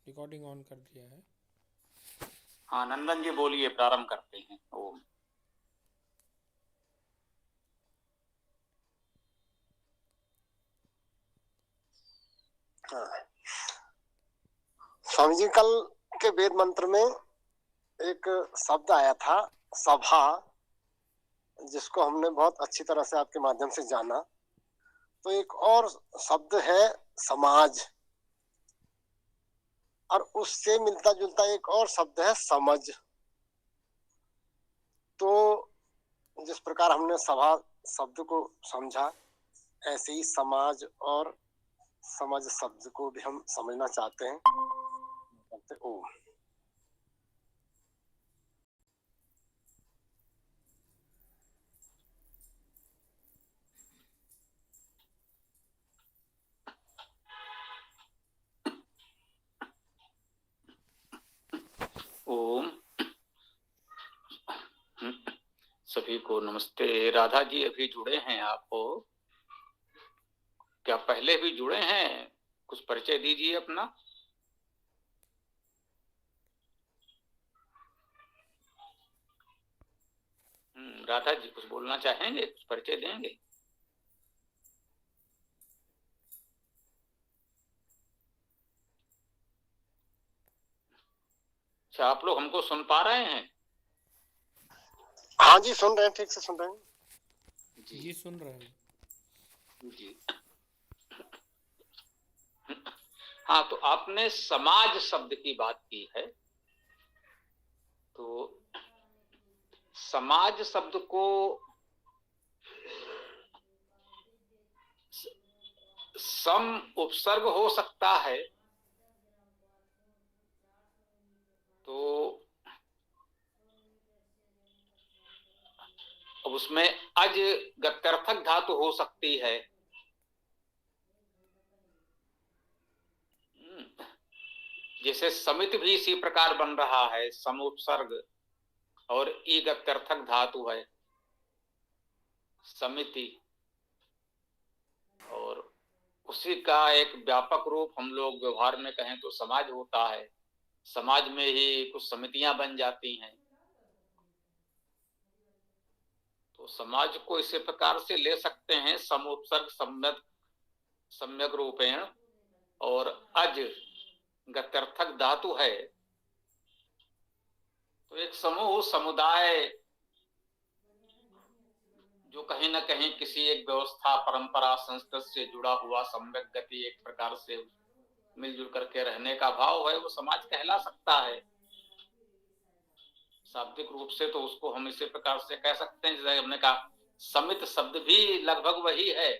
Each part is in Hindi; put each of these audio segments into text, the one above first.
रिकॉर्डिंग ऑन कर दिया है। हाँ नंदन जी बोलिए, प्रारंभ करते हैं। ओम। स्वामी जी, कल के वेद मंत्र में एक शब्द आया था सभा, जिसको हमने बहुत अच्छी तरह से आपके माध्यम से जाना। तो एक और शब्द है समाज, और उससे मिलता जुलता एक और शब्द है समझ। तो जिस प्रकार हमने सभा शब्द को समझा, ऐसे ही समाज और समझ शब्द को भी हम समझना चाहते हैं। ओम। ओम। सभी को नमस्ते। राधा जी अभी जुड़े हैं आप हो क्या? पहले भी जुड़े हैं? कुछ परिचय दीजिए अपना। राधा जी कुछ बोलना चाहेंगे? कुछ परिचय देंगे? अच्छा, आप लोग हमको सुन पा रहे हैं? हाँ जी, सुन रहे हैं, ठीक से सुन रहे हैं जी सुन रहे हैं जी। हाँ, तो आपने समाज शब्द की बात की है। तो समाज शब्द को सम उपसर्ग हो सकता है, तो अब उसमें अज गत्यर्थक धातु हो सकती है। जैसे समिति भी इसी प्रकार बन रहा है, सम उपसर्ग और ई गत्यर्थक धातु है समिति, और उसी का एक व्यापक रूप हम लोग व्यवहार में कहें तो समाज होता है। समाज में ही कुछ समितियां बन जाती हैं। तो समाज को इसी प्रकार से ले सकते हैं, सम उपसर्ग सम्यक रूपेण, और अज गत्यर्थक धातु है। तो एक समूह, समुदाय जो कहीं ना कहीं किसी एक व्यवस्था, परंपरा, संस्कृति से जुड़ा हुआ, सम्यक गति, एक प्रकार से मिलजुल करके रहने का भाव है, वो समाज कहला सकता है। शाब्दिक रूप से तो उसको हम इसी प्रकार से कह सकते हैं, जैसे हमने कहा समित शब्द भी लगभग वही है,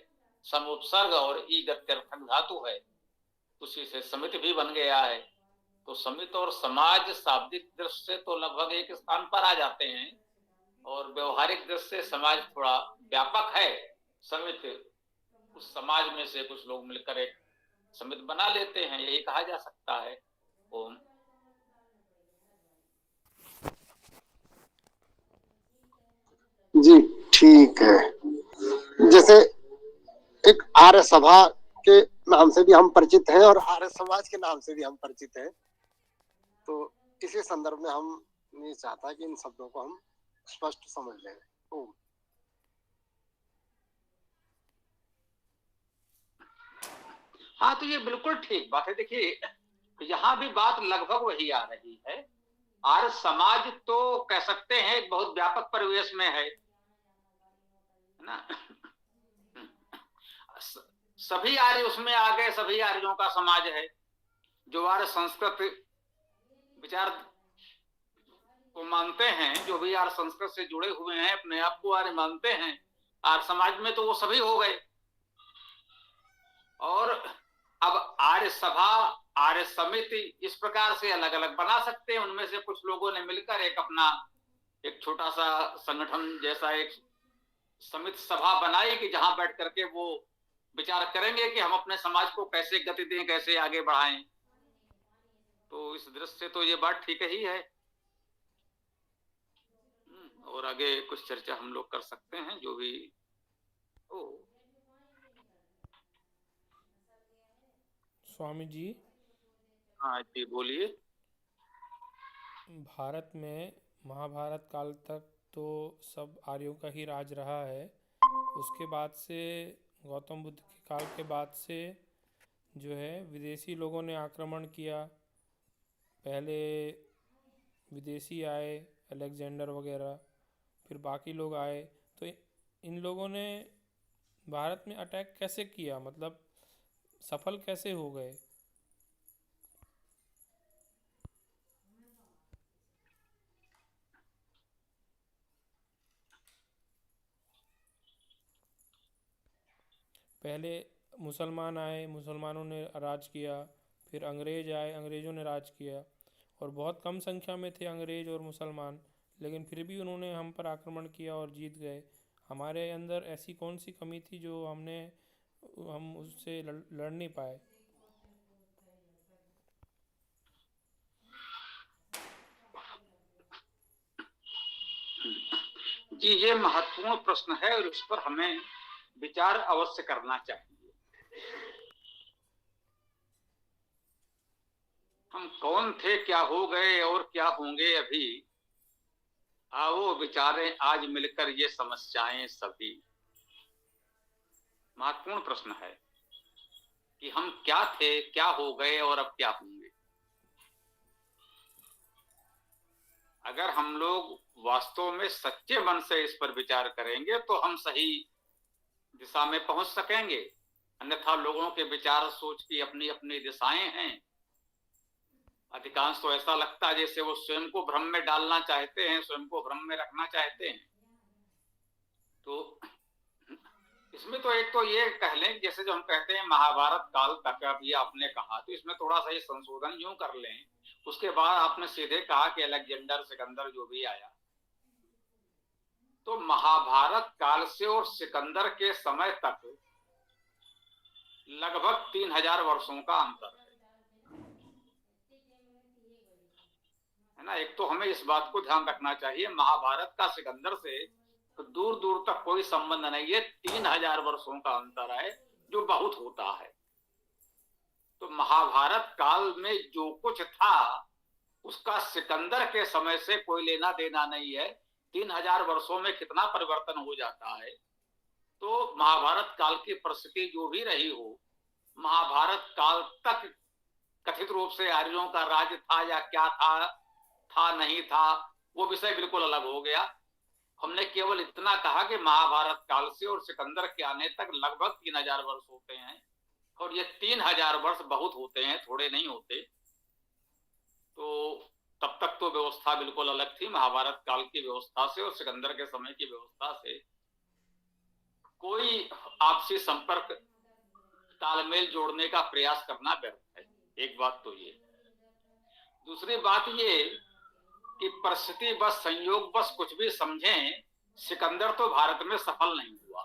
सम उपसर्ग और ई गत्यर्थक धातु है, उसी से समित भी बन गया है। तो समित और समाज शाब्दिक दृष्टि से तो लगभग एक स्थान पर आ जाते हैं, और व्यवहारिक दृष्टि से समाज थोड़ा व्यापक है। समित, उस समाज में से कुछ लोग मिलकर एक समित बना लेते हैं, यही कहा जा सकता है। ओम। जी, ठीक है। जैसे एक आर्य सभा के नाम से भी हम परिचित हैं और आर्य समाज के नाम से भी हम परिचित हैं। तो इसी संदर्भ में हम ये चाहता है कि इन शब्दों को हम स्पष्ट समझ लें। ओम। हाँ, तो ये बिल्कुल ठीक बात है। देखिए, यहाँ भी बात लगभग वही आ रही है। आर्य समाज तो कह सकते हैं एक बहुत व्यापक परिवेश में है ना। सभी आर्य उसमें आ गए, सभी आर्यों का समाज है। जो आर्य संस्कृत विचार को मानते हैं, जो भी आर्य संस्कृत से जुड़े हुए हैं, अपने आप को आर्य मानते हैं, आर्य समाज में तो वो सभी हो गए। और अब आर्य सभा, आर्य समिति, इस प्रकार से अलग अलग बना सकते हैं। उनमें से कुछ लोगों ने मिलकर एक अपना एक छोटा सा संगठन जैसा एक समिति सभा बनाई कि जहां बैठ करके वो विचार करेंगे कि हम अपने समाज को कैसे गति दें, कैसे आगे बढ़ाएं। तो इस दृष्टि से तो ये बात ठीक ही है। और आगे कुछ चर्चा हम लोग कर सकते हैं, जो भी ओ। स्वामी जी। हाँ जी, बोलिए। भारत में महाभारत काल तक तो सब आर्यों का ही राज रहा है। उसके बाद से गौतम बुद्ध के काल के बाद से जो है विदेशी लोगों ने आक्रमण किया। पहले विदेशी आए, अलेक्जेंडर वगैरह, फिर बाकी लोग आए। तो इन लोगों ने भारत में अटैक कैसे किया, मतलब सफल कैसे हो गए? पहले मुसलमान आए, मुसलमानों ने राज किया। फिर अंग्रेज़ आए, अंग्रेज़ों ने राज किया। और बहुत कम संख्या में थे अंग्रेज़ और मुसलमान, लेकिन फिर भी उन्होंने हम पर आक्रमण किया और जीत गए। हमारे अंदर ऐसी कौन सी कमी थी जो हम उससे लड़ नहीं पाए? जी, ये महत्वपूर्ण प्रश्न है और इस पर हमें विचार अवश्य करना चाहिए। हम कौन थे, क्या हो गए और क्या होंगे अभी, आओ विचारें आज मिलकर ये समस्याएं सभी। महत्वपूर्ण प्रश्न है कि हम क्या थे, क्या हो गए और अब क्या होंगे। अगर हम लोग वास्तव में सच्चे मन से इस पर विचार करेंगे तो हम सही दिशा में पहुंच सकेंगे। अन्यथा लोगों के विचार सोच की अपनी अपनी दिशाएं हैं। अधिकांश तो ऐसा लगता है जैसे वो स्वयं को भ्रम में डालना चाहते हैं, स्वयं को भ्रम में रखना चाहते हैं। तो इसमें तो एक तो ये कह लें, जैसे जो हम कहते हैं महाभारत काल तक, अब ये आपने कहा तो इसमें थोड़ा सा ये संशोधन यूं कर लें। उसके बाद आपने सीधे कहा कि अलेक्जेंडर सिकंदर जो भी आया, तो महाभारत काल से और सिकंदर के समय तक लगभग 3000 वर्षों का अंतर है ना। एक तो हमें इस बात को ध्यान रखना चाहिए, महाभारत का सिकंदर से तो दूर दूर तक कोई संबंध नहीं है, 3000 वर्षों का अंतर है, जो बहुत होता है। तो महाभारत काल में जो कुछ था उसका सिकंदर के समय से कोई लेना देना नहीं है। 3000 वर्षों में कितना परिवर्तन हो जाता है। तो महाभारत काल की परिस्थिति जो भी रही हो, महाभारत काल तक कथित रूप से आर्यों का राज था या क्या था नहीं था, वो विषय बिल्कुल अलग हो गया। हमने केवल इतना कहा कि महाभारत काल से और सिकंदर के आने तक लगभग 3000 वर्ष होते हैं, और ये 3000 वर्ष बहुत होते हैं, थोड़े नहीं होते। तो तब तक तो व्यवस्था बिल्कुल अलग थी। महाभारत काल की व्यवस्था से और सिकंदर के समय की व्यवस्था से कोई आपसी संपर्क, तालमेल जोड़ने का प्रयास करना व्यर्थ है। एक बात तो ये। दूसरी बात ये कि परिस्थिति बस, संयोग बस कुछ भी समझें, सिकंदर तो भारत में सफल नहीं हुआ।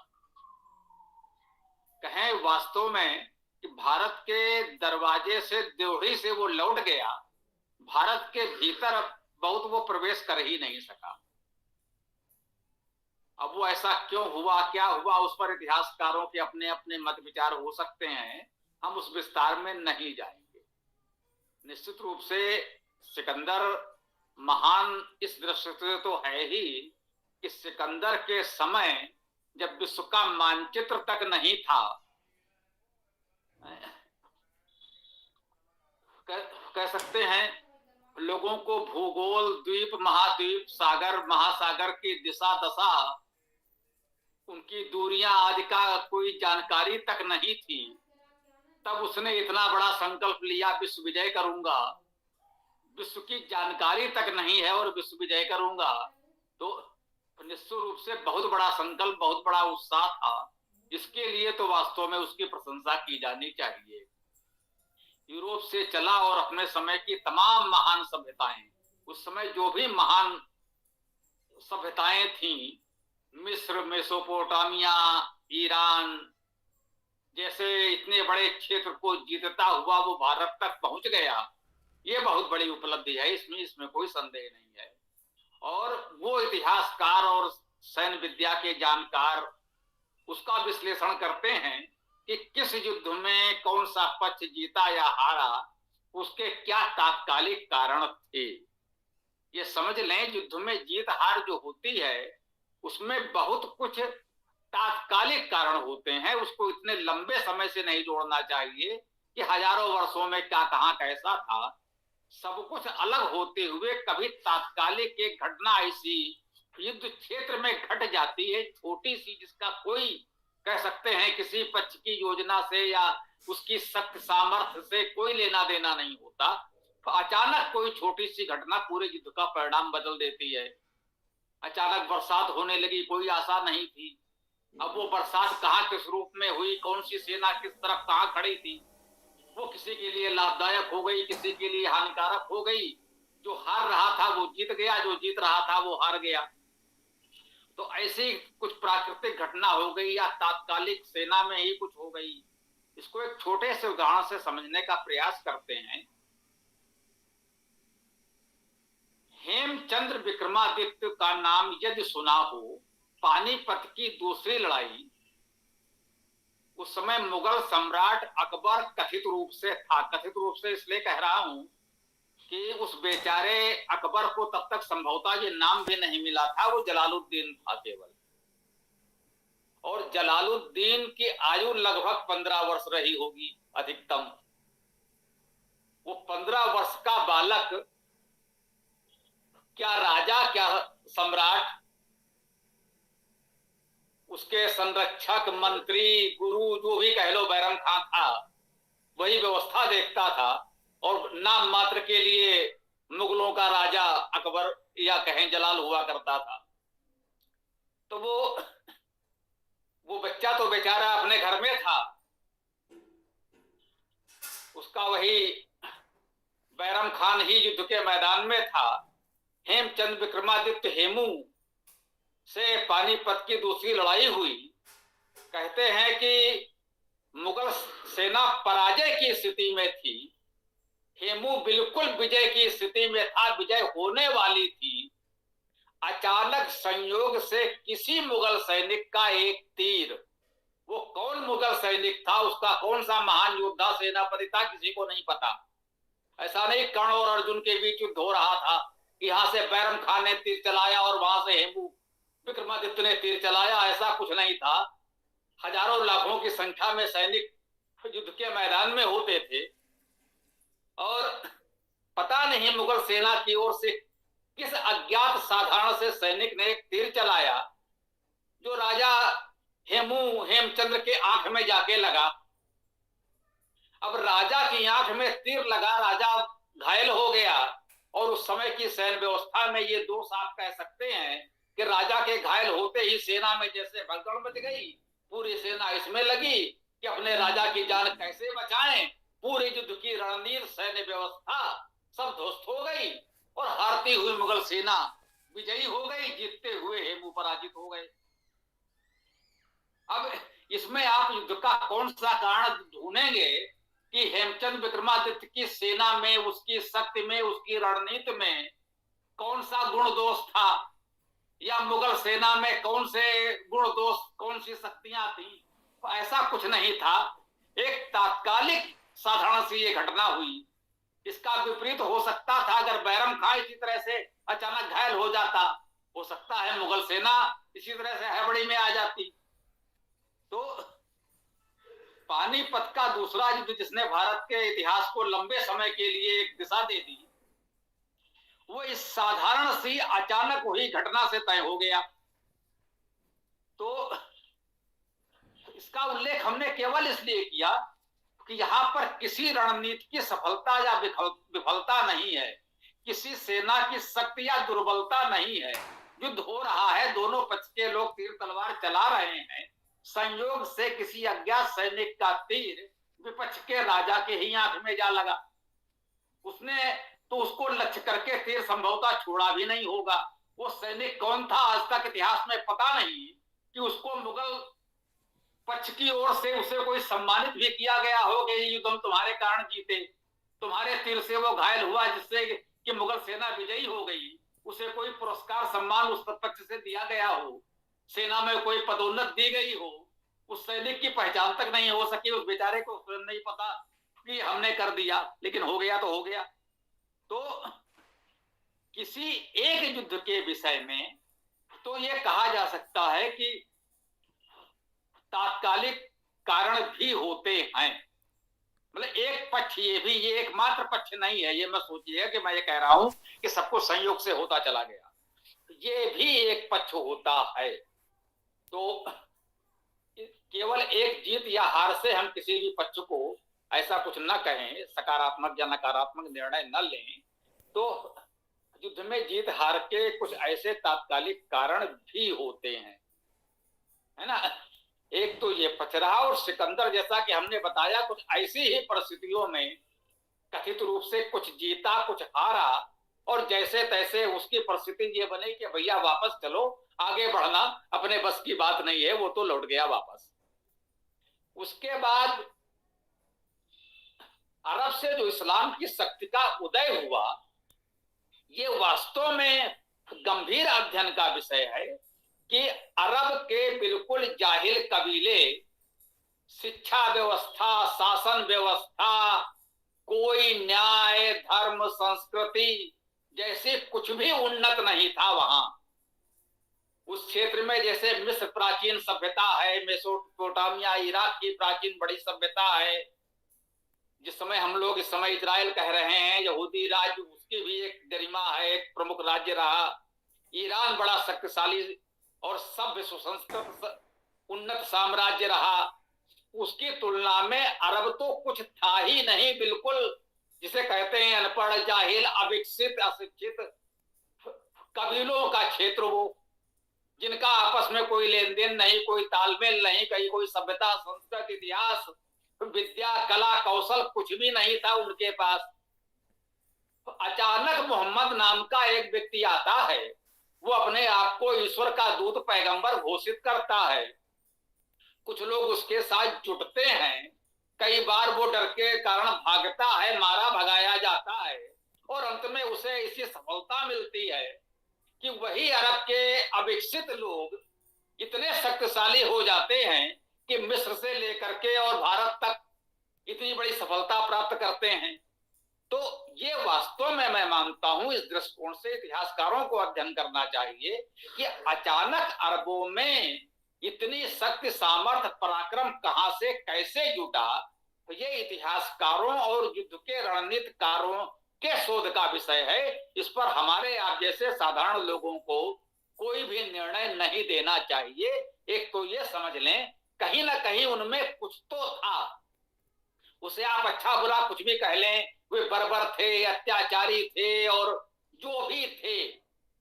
कहें वास्तव में कि भारत के दरवाजे से, द्योढ़ी से वो लौट गया, भारत के भीतर बहुत वो प्रवेश कर ही नहीं सका। अब वो ऐसा क्यों हुआ, क्या हुआ, उस पर इतिहासकारों के अपने अपने मत विचार हो सकते हैं। हम उस विस्तार में नहीं जाएंगे। निश्चित रूप से सिकंदर महान इस दृष्टि से तो है ही कि सिकंदर के समय जब विश्व का मानचित्र तक नहीं था, कह सकते हैं लोगों को भूगोल, द्वीप महाद्वीप, सागर महासागर की दिशा दशा, उनकी दूरियां आदि का कोई जानकारी तक नहीं थी। तब उसने इतना बड़ा संकल्प लिया, विश्व विजय करूंगा। विश्व की जानकारी तक नहीं है और विश्व विजय करूंगा, तो निश्चित रूप से बहुत बड़ा संकल्प, बहुत बड़ा उत्साह था। इसके लिए तो वास्तव में उसकी प्रशंसा की जानी चाहिए। यूरोप से चला और अपने समय की तमाम महान सभ्यताएं, उस समय जो भी महान सभ्यताएं थीं, मिस्र, मेसोपोटामिया, ईरान जैसे इतने बड़े क्षेत्र को जीतता हुआ वो भारत तक पहुंच गया, ये बहुत बड़ी उपलब्धि है, इसमें कोई संदेह नहीं है। और वो इतिहासकार और सैन्य विद्या के जानकार उसका विश्लेषण करते हैं कि किस युद्ध में कौन सा पक्ष जीता या हारा, उसके क्या तात्कालिक कारण थे। ये समझ लें, युद्ध में जीत हार जो होती है उसमें बहुत कुछ तात्कालिक कारण होते हैं, उसको इतने लंबे समय से नहीं जोड़ना चाहिए कि हजारों वर्षों में क्या कहां कैसा था। सब कुछ अलग होते हुए कभी तात्कालिक एक घटना ऐसी युद्ध क्षेत्र में घट जाती है, छोटी सी, जिसका कोई कह सकते हैं किसी पक्ष की योजना से या उसकी शक्ति सामर्थ्य से कोई लेना देना नहीं होता, तो अचानक कोई छोटी सी घटना पूरे युद्ध का परिणाम बदल देती है। अचानक बरसात होने लगी, कोई आशा नहीं थी। अब वो बरसात कहाँ किस रूप में हुई, कौन सी सेना किस तरफ कहाँ खड़ी थी, वो किसी के लिए लाभदायक हो गई, किसी के लिए हानिकारक हो गई। जो हार रहा था वो जीत गया, जो जीत रहा था वो हार गया। तो ऐसी कुछ प्राकृतिक घटना हो गई या तात्कालिक सेना में ही कुछ हो गई। इसको एक छोटे से उदाहरण से समझने का प्रयास करते हैं। हेमचंद्र विक्रमादित्य का नाम यदि सुना हो, पानीपत की दूसरी लड़ाई, उस समय मुगल सम्राट अकबर कथित रूप से था। कथित रूप से इसलिए कह रहा हूं कि उस बेचारे अकबर को तब तक संभवतः ये नाम भी नहीं मिला था, वो जलालुद्दीन था केवल। और जलालुद्दीन की आयु लगभग 15 वर्ष रही होगी अधिकतम। वो 15 वर्ष का बालक क्या राजा, क्या सम्राट, उसके संरक्षक, मंत्री, गुरु, जो भी कह लो, बैरम खां था, वही व्यवस्था देखता था। और नाम मात्र के लिए मुगलों का राजा अकबर या कहें जलाल हुआ करता था। तो वो बच्चा तो बेचारा अपने घर में था, उसका वही बैरम खान ही युद्ध के मैदान में था। हेमचंद विक्रमादित्य हेमू से पानीपत की दूसरी लड़ाई हुई। कहते हैं कि मुगल सेना पराजय की स्थिति में थी, हेमू बिल्कुल विजय की स्थिति में था, विजय होने वाली थी। अचानक संयोग से किसी मुगल सैनिक का एक तीर, वो कौन मुगल सैनिक था, उसका कौन सा महान योद्धा सेनापति था, किसी को नहीं पता। ऐसा नहीं कर्ण और अर्जुन के बीच युद्ध हो रहा था कि यहां से बैरम खान ने तीर चलाया और वहां से हेमू विक्रमादित्य ने तीर चलाया, ऐसा कुछ नहीं था। हजारों लाखों की संख्या में सैनिक युद्ध के मैदान में होते थे और पता नहीं मुगल सेना की ओर से किस अज्ञात साधारण से सैनिक ने एक तीर चलाया जो राजा हेमचंद्र के आंख में जाके लगा। अब राजा की आंख में तीर लगा, राजा घायल हो गया। और उस समय की सैन्य व्यवस्था में ये दोष आप कह सकते हैं कि राजा के घायल होते ही सेना में जैसे भगदड़ मच गई, पूरी सेना इसमें लगी कि अपने राजा की जान कैसे बचाएं। पूरे युद्ध की रणनीति, सैन्य व्यवस्था सब ध्वस्त हो गई और हारती हुई मुगल सेना विजयी हो गई, जीतते हुए हेमू पराजित हो गए। अब इसमें आप युद्ध का कौन सा कारण ढूंढेंगे कि हेमचंद विक्रमादित्य की सेना में, उसकी शक्ति में, उसकी रणनीति में कौन सा गुण दोष था, या मुगल सेना में कौन से गुण दोष, कौन सी शक्तियां थी? तो ऐसा कुछ नहीं था। एक तात्कालिक साधारण सी ये घटना हुई। इसका विपरीत हो सकता था, अगर बैरम खां इसी तरह से अचानक घायल हो जाता, हो सकता है मुगल सेना इसी तरह से हड़बड़ी में आ जाती। तो पानीपत का दूसरा युद्ध, जिसने भारत के इतिहास को लंबे समय के लिए एक दिशा दे दी, वो इस साधारण सी अचानक हुई घटना से तय हो गया। तो इसका उल्लेख हमने केवल इसलिए किया कि यहां पर किसी रणनीति की सफलता या विफलता नहीं है, किसी सेना की शक्ति या दुर्बलता नहीं है। युद्ध हो रहा है, दोनों पक्ष के लोग तीर तलवार चला रहे हैं, संयोग से किसी अज्ञात सैनिक का तीर विपक्ष के राजा के ही आंख में जा लगा। उसने तो उसको लक्ष्य करके तीर संभवतः छोड़ा भी नहीं होगा। वो सैनिक कौन था, आज तक इतिहास में पता नहीं कि उसको मुगल पक्ष की ओर से उसे कोई सम्मानित भी किया गया हो कि ये युद्ध हम तुम्हारे कारण जीते, तुम्हारे तीर से वो घायल हुआ जिससे कि मुगल सेना विजयी हो गई। उसे कोई पुरस्कार सम्मान उस पक्ष से दिया गया हो, सेना में कोई पदोन्नत दी गई हो, उस सैनिक की पहचान तक नहीं हो सकी, उस बेचारे को नहीं पता कि हमने कर दिया, लेकिन हो गया तो हो गया। तो किसी एक युद्ध के विषय में तो ये कहा जा सकता है कि तात्कालिक कारण भी होते हैं। मतलब एक पक्ष ये भी, ये एकमात्र पक्ष नहीं है, ये मैं सोचिए कि मैं ये कह रहा हूं कि सब कुछ संयोग से होता चला गया, ये भी एक पक्ष होता है। तो केवल एक जीत या हार से हम किसी भी पक्ष को ऐसा कुछ न कहें, सकारात्मक या नकारात्मक निर्णय न लें। तो युद्ध में जीत हार के कुछ ऐसे तात्कालिक कारण भी होते हैं, है ना। एक तो ये पक्ष रहा, और सिकंदर जैसा कि हमने बताया कुछ ऐसी ही परिस्थितियों में कथित रूप से कुछ जीता कुछ हारा, और जैसे तैसे उसकी परिस्थिति ये बनी कि भैया वापस चलो, आगे बढ़ना अपने बस की बात नहीं है, वो तो लौट गया वापस। उसके बाद अरब से जो इस्लाम की शक्ति का उदय हुआ, ये वास्तव में गंभीर अध्ययन का विषय है कि अरब के बिल्कुल जाहिल कबीले शिक्षा व्यवस्था, शासन व्यवस्था, कोई न्याय धर्म संस्कृति जैसे कुछ भी उन्नत नहीं था वहां। उस क्षेत्र में जैसे मिस्र प्राचीन सभ्यता है, मेसोपोटामिया इराक की प्राचीन बड़ी सभ्यता है, जिस समय हम लोग इस समय इजराइल कह रहे हैं, यहूदी राज्य उसकी भी एक गरिमा है, एक प्रमुख राज्य रहा। ईरान बड़ा शक्तिशाली और सभ्य सुसंस्कृत उन्नत साम्राज्य रहा। उसकी तुलना में अरब तो कुछ था ही नहीं, बिल्कुल जिसे कहते हैं अनपढ़ जाहिल अविकसित अशिक्षित कबीलों का क्षेत्र, वो जिनका आपस में कोई लेन देन नहीं, कोई तालमेल नहीं, कहीं कोई सभ्यता संस्कृति इतिहास विद्या कला कौशल कुछ भी नहीं था उनके पास। अचानक मोहम्मद नाम का एक व्यक्ति आता है, वो अपने आप को ईश्वर का दूत पैगंबर घोषित करता है। कुछ लोग उसके साथ जुटते हैं, कई बार वो डर के कारण भागता है, मारा भगाया जाता है, और अंत में उसे ऐसी सफलता मिलती है कि वही अरब के अविकसित लोग इतने शक्तिशाली हो जाते हैं कि मिस्र से लेकर के और भारत तक इतनी बड़ी सफलता प्राप्त करते हैं। तो ये वास्तव में मैं मानता हूं, इस दृष्टिकोण से इतिहासकारों को अध्ययन करना चाहिए कि अचानक अरबों में इतनी शक्ति सामर्थ्य पराक्रम कहां से कैसे जुटा। तो ये इतिहासकारों और युद्ध के रणनीतिकारों के शोध का विषय है। इस पर हमारे आप जैसे साधारण लोगों को कोई भी निर्णय नहीं देना चाहिए। एक तो ये समझ लें, कहीं ना कहीं उनमें कुछ तो था, उसे आप अच्छा बुरा कुछ भी कह लें, वे बर्बर थे, अत्याचारी थे और जो भी थे,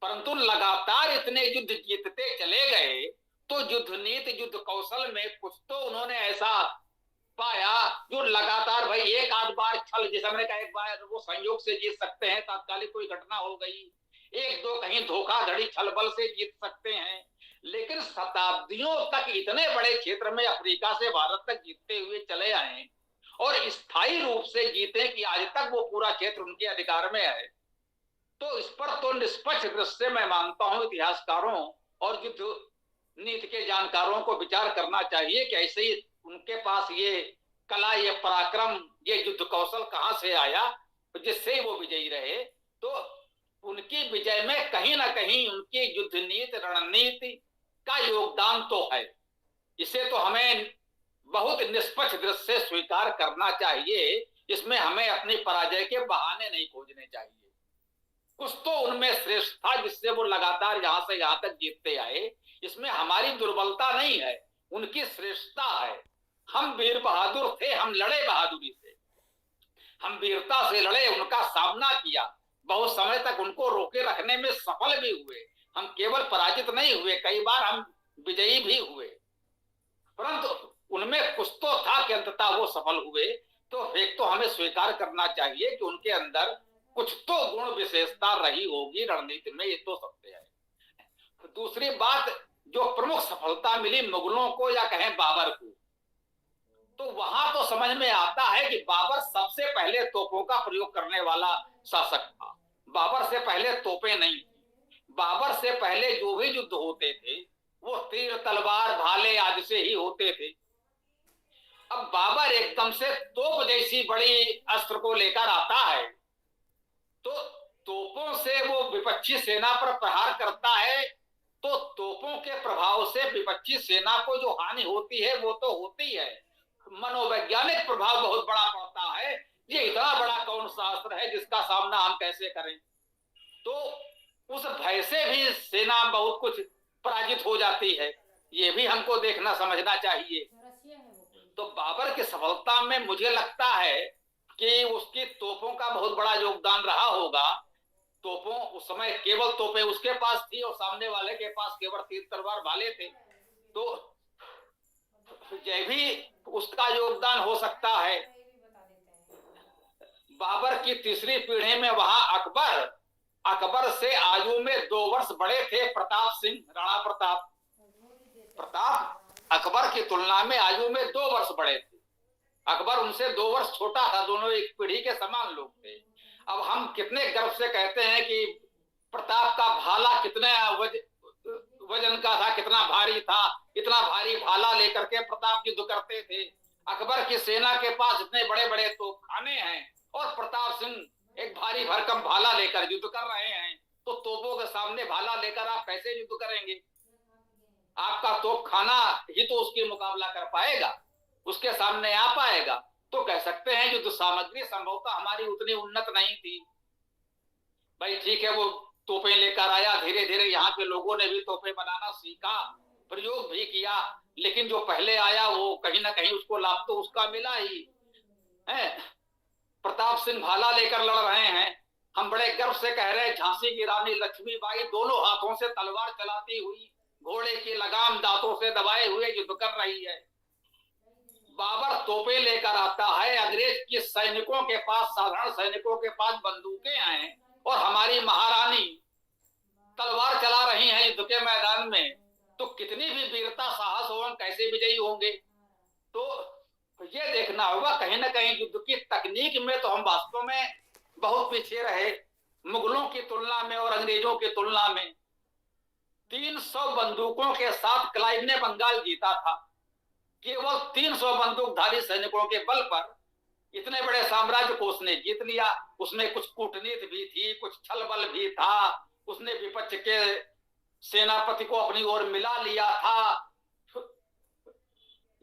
परंतु लगातार इतने युद्ध जीतते चले गए तो युद्ध नीति युद्ध कौशल में कुछ तो उन्होंने ऐसा पाया जो लगातार, भाई एक आध बार छल, जैसे हमने कहा एक बार वो संयोग से जीत सकते हैं, तात्कालिक कोई घटना हो गई, एक दो कहीं धोखाधड़ी छल बल से जीत सकते हैं, लेकिन शताब्दियों तक इतने बड़े क्षेत्र में अफ्रीका से भारत तक जीतते हुए चले आए और स्थायी रूप से जीते कि आज तक वो पूरा क्षेत्र उनके अधिकार में है। तो इस पर तो निष्पक्ष दृष्टि से मैं मानता हूं इतिहासकारों और युद्ध नीति के जानकारों को विचार करना चाहिए कि ऐसे ही उनके पास ये कला, ये पराक्रम, ये युद्ध कौशल कहां से आया जिससे वो विजयी रहे। तो उनकी विजय में कहीं ना कहीं उनकी युद्ध नीति रणनीति का योगदान तो है। इसे तो हमें बहुत निष्पक्ष दृष्टि से स्वीकार करना चाहिए। इसमें हमें अपनी पराजय के बहाने नहीं खोजने चाहिए। कुछ तो उनमें श्रेष्ठ था जिससे वो लगातार यहां से यहां तक जीतते आए। इसमें हमारी दुर्बलता नहीं है, उनकी श्रेष्ठता है। हम वीर बहादुर थे, हम लड़े बहादुरी से, हम वीरता से लड़े, उनका सामना किया, बहुत समय तक उनको रोके रखने में सफल भी हुए। हम केवल पराजित नहीं हुए, कई बार हम विजयी भी हुए, परंतु उनमें कुछ तो था कि अंततः वो सफल हुए। तो एक तो हमें स्वीकार करना चाहिए कि उनके अंदर कुछ तो गुण विशेषता रही होगी रणनीति में, ये तो सत्य है। दूसरी बात, जो प्रमुख सफलता मिली मुगलों को या कहें बाबर को, तो वहां तो समझ में आता है कि बाबर सबसे पहले तोपों का प्रयोग करने वाला शासक था। बाबर से पहले तोपें नहीं थी। बाबर से पहले जो भी युद्ध होते थे वो तीर तलवार भाले आदि से ही होते थे। अब बाबर एकदम से तोप जैसी बड़ी अस्त्र को लेकर आता है, तो तोपों से वो विपक्षी सेना पर प्रहार करता है, तो तोपों के प्रभाव से विपक्षी सेना को जो हानि होती है वो तो होती है, मनोवैज्ञानिक प्रभाव बहुत बड़ा पड़ता है। ये इतना बड़ा कौन सा अस्त्र है जिसका सामना हम कैसे करें? तो उस भय से भी सेना बहुत कुछ पराजित हो जाती है, ये भी हमको देखना समझना चाहिए। तो बाबर की सफलता में मुझे लगता है कि उसकी तोपों का बहुत बड़ा योगदान रहा होगा। तोपों उस समय केवल तोपें उसके पास थी और सामने वाले के पास केवल तीर तलवार भाले थे, तो यह भी उसका योगदान हो सकता है। बाबर की तीसरी पीढ़ी में वहां अकबर से आयु में 2 वर्ष बड़े थे प्रताप सिंह, राणा प्रताप। अकबर की तुलना में आयु में 2 वर्ष बड़े थे। अकबर उनसे 2 वर्ष छोटा था, दोनों एक पीढ़ी के समान लोग थे। अब हम कितने गर्व से कहते हैं कि प्रताप का भाला कितने वजन का था, कितना भारी था, इतना भारी भाला लेकर के प्रताप युद्ध करते थे। अकबर की सेना के पास इतने बड़े बड़े तोपखाने हैं और प्रताप सिंह एक भारी भरकम भाला लेकर युद्ध कर रहे हैं, तो तोपों के सामने भाला लेकर आप कैसे युद्ध करेंगे? आपका तोपखाना ही तो उसकी मुकाबला कर पाएगा, उसके सामने आ पाएगा। तो कह सकते हैं युद्ध सामग्री संभवतः हमारी उतनी उन्नत नहीं थी। भाई ठीक है, वो तोपें लेकर आया, धीरे धीरे यहाँ के लोगों ने भी तोपें बनाना सीखा, प्रयोग भी किया, लेकिन जो पहले आया वो कहीं ना कहीं उसको लाभ तो उसका मिला ही है। प्रताप सिंह भाला लेकर लड़ रहे हैं, हम बड़े गर्व से कह रहे हैं झांसी की रानी लक्ष्मीबाई दोनों हाथों से तलवार चलाती हुई, घोड़े की लगाम दांतों से दबाए हुए युद्ध कर रही है। बाबर तोपें लेकर आता है, अंग्रेज के सैनिकों के पास, साधारण सैनिकों के पास बंदूकें हैं, और हमारी महारानी तलवार चला रही हैं युद्ध के मैदान में, तो कितनी भी वीरता साहस हो, हम कैसे विजयी होंगे? तो ये देखना होगा, कहीं ना कहीं युद्ध की तकनीक में तो हम वास्तव में बहुत पीछे रहे मुगलों की तुलना में और अंग्रेजों की तुलना में। 300 बंदूकों के साथ क्लाइव ने बंगाल जीता था, केवल 300 बंदूकधारी सैनिकों के बल पर इतने बड़े साम्राज्य को उसने जीत लिया। उसमें कुछ कूटनीति भी थी, कुछ छल बल भी था, उसने विपक्ष के सेनापति को अपनी ओर मिला लिया था।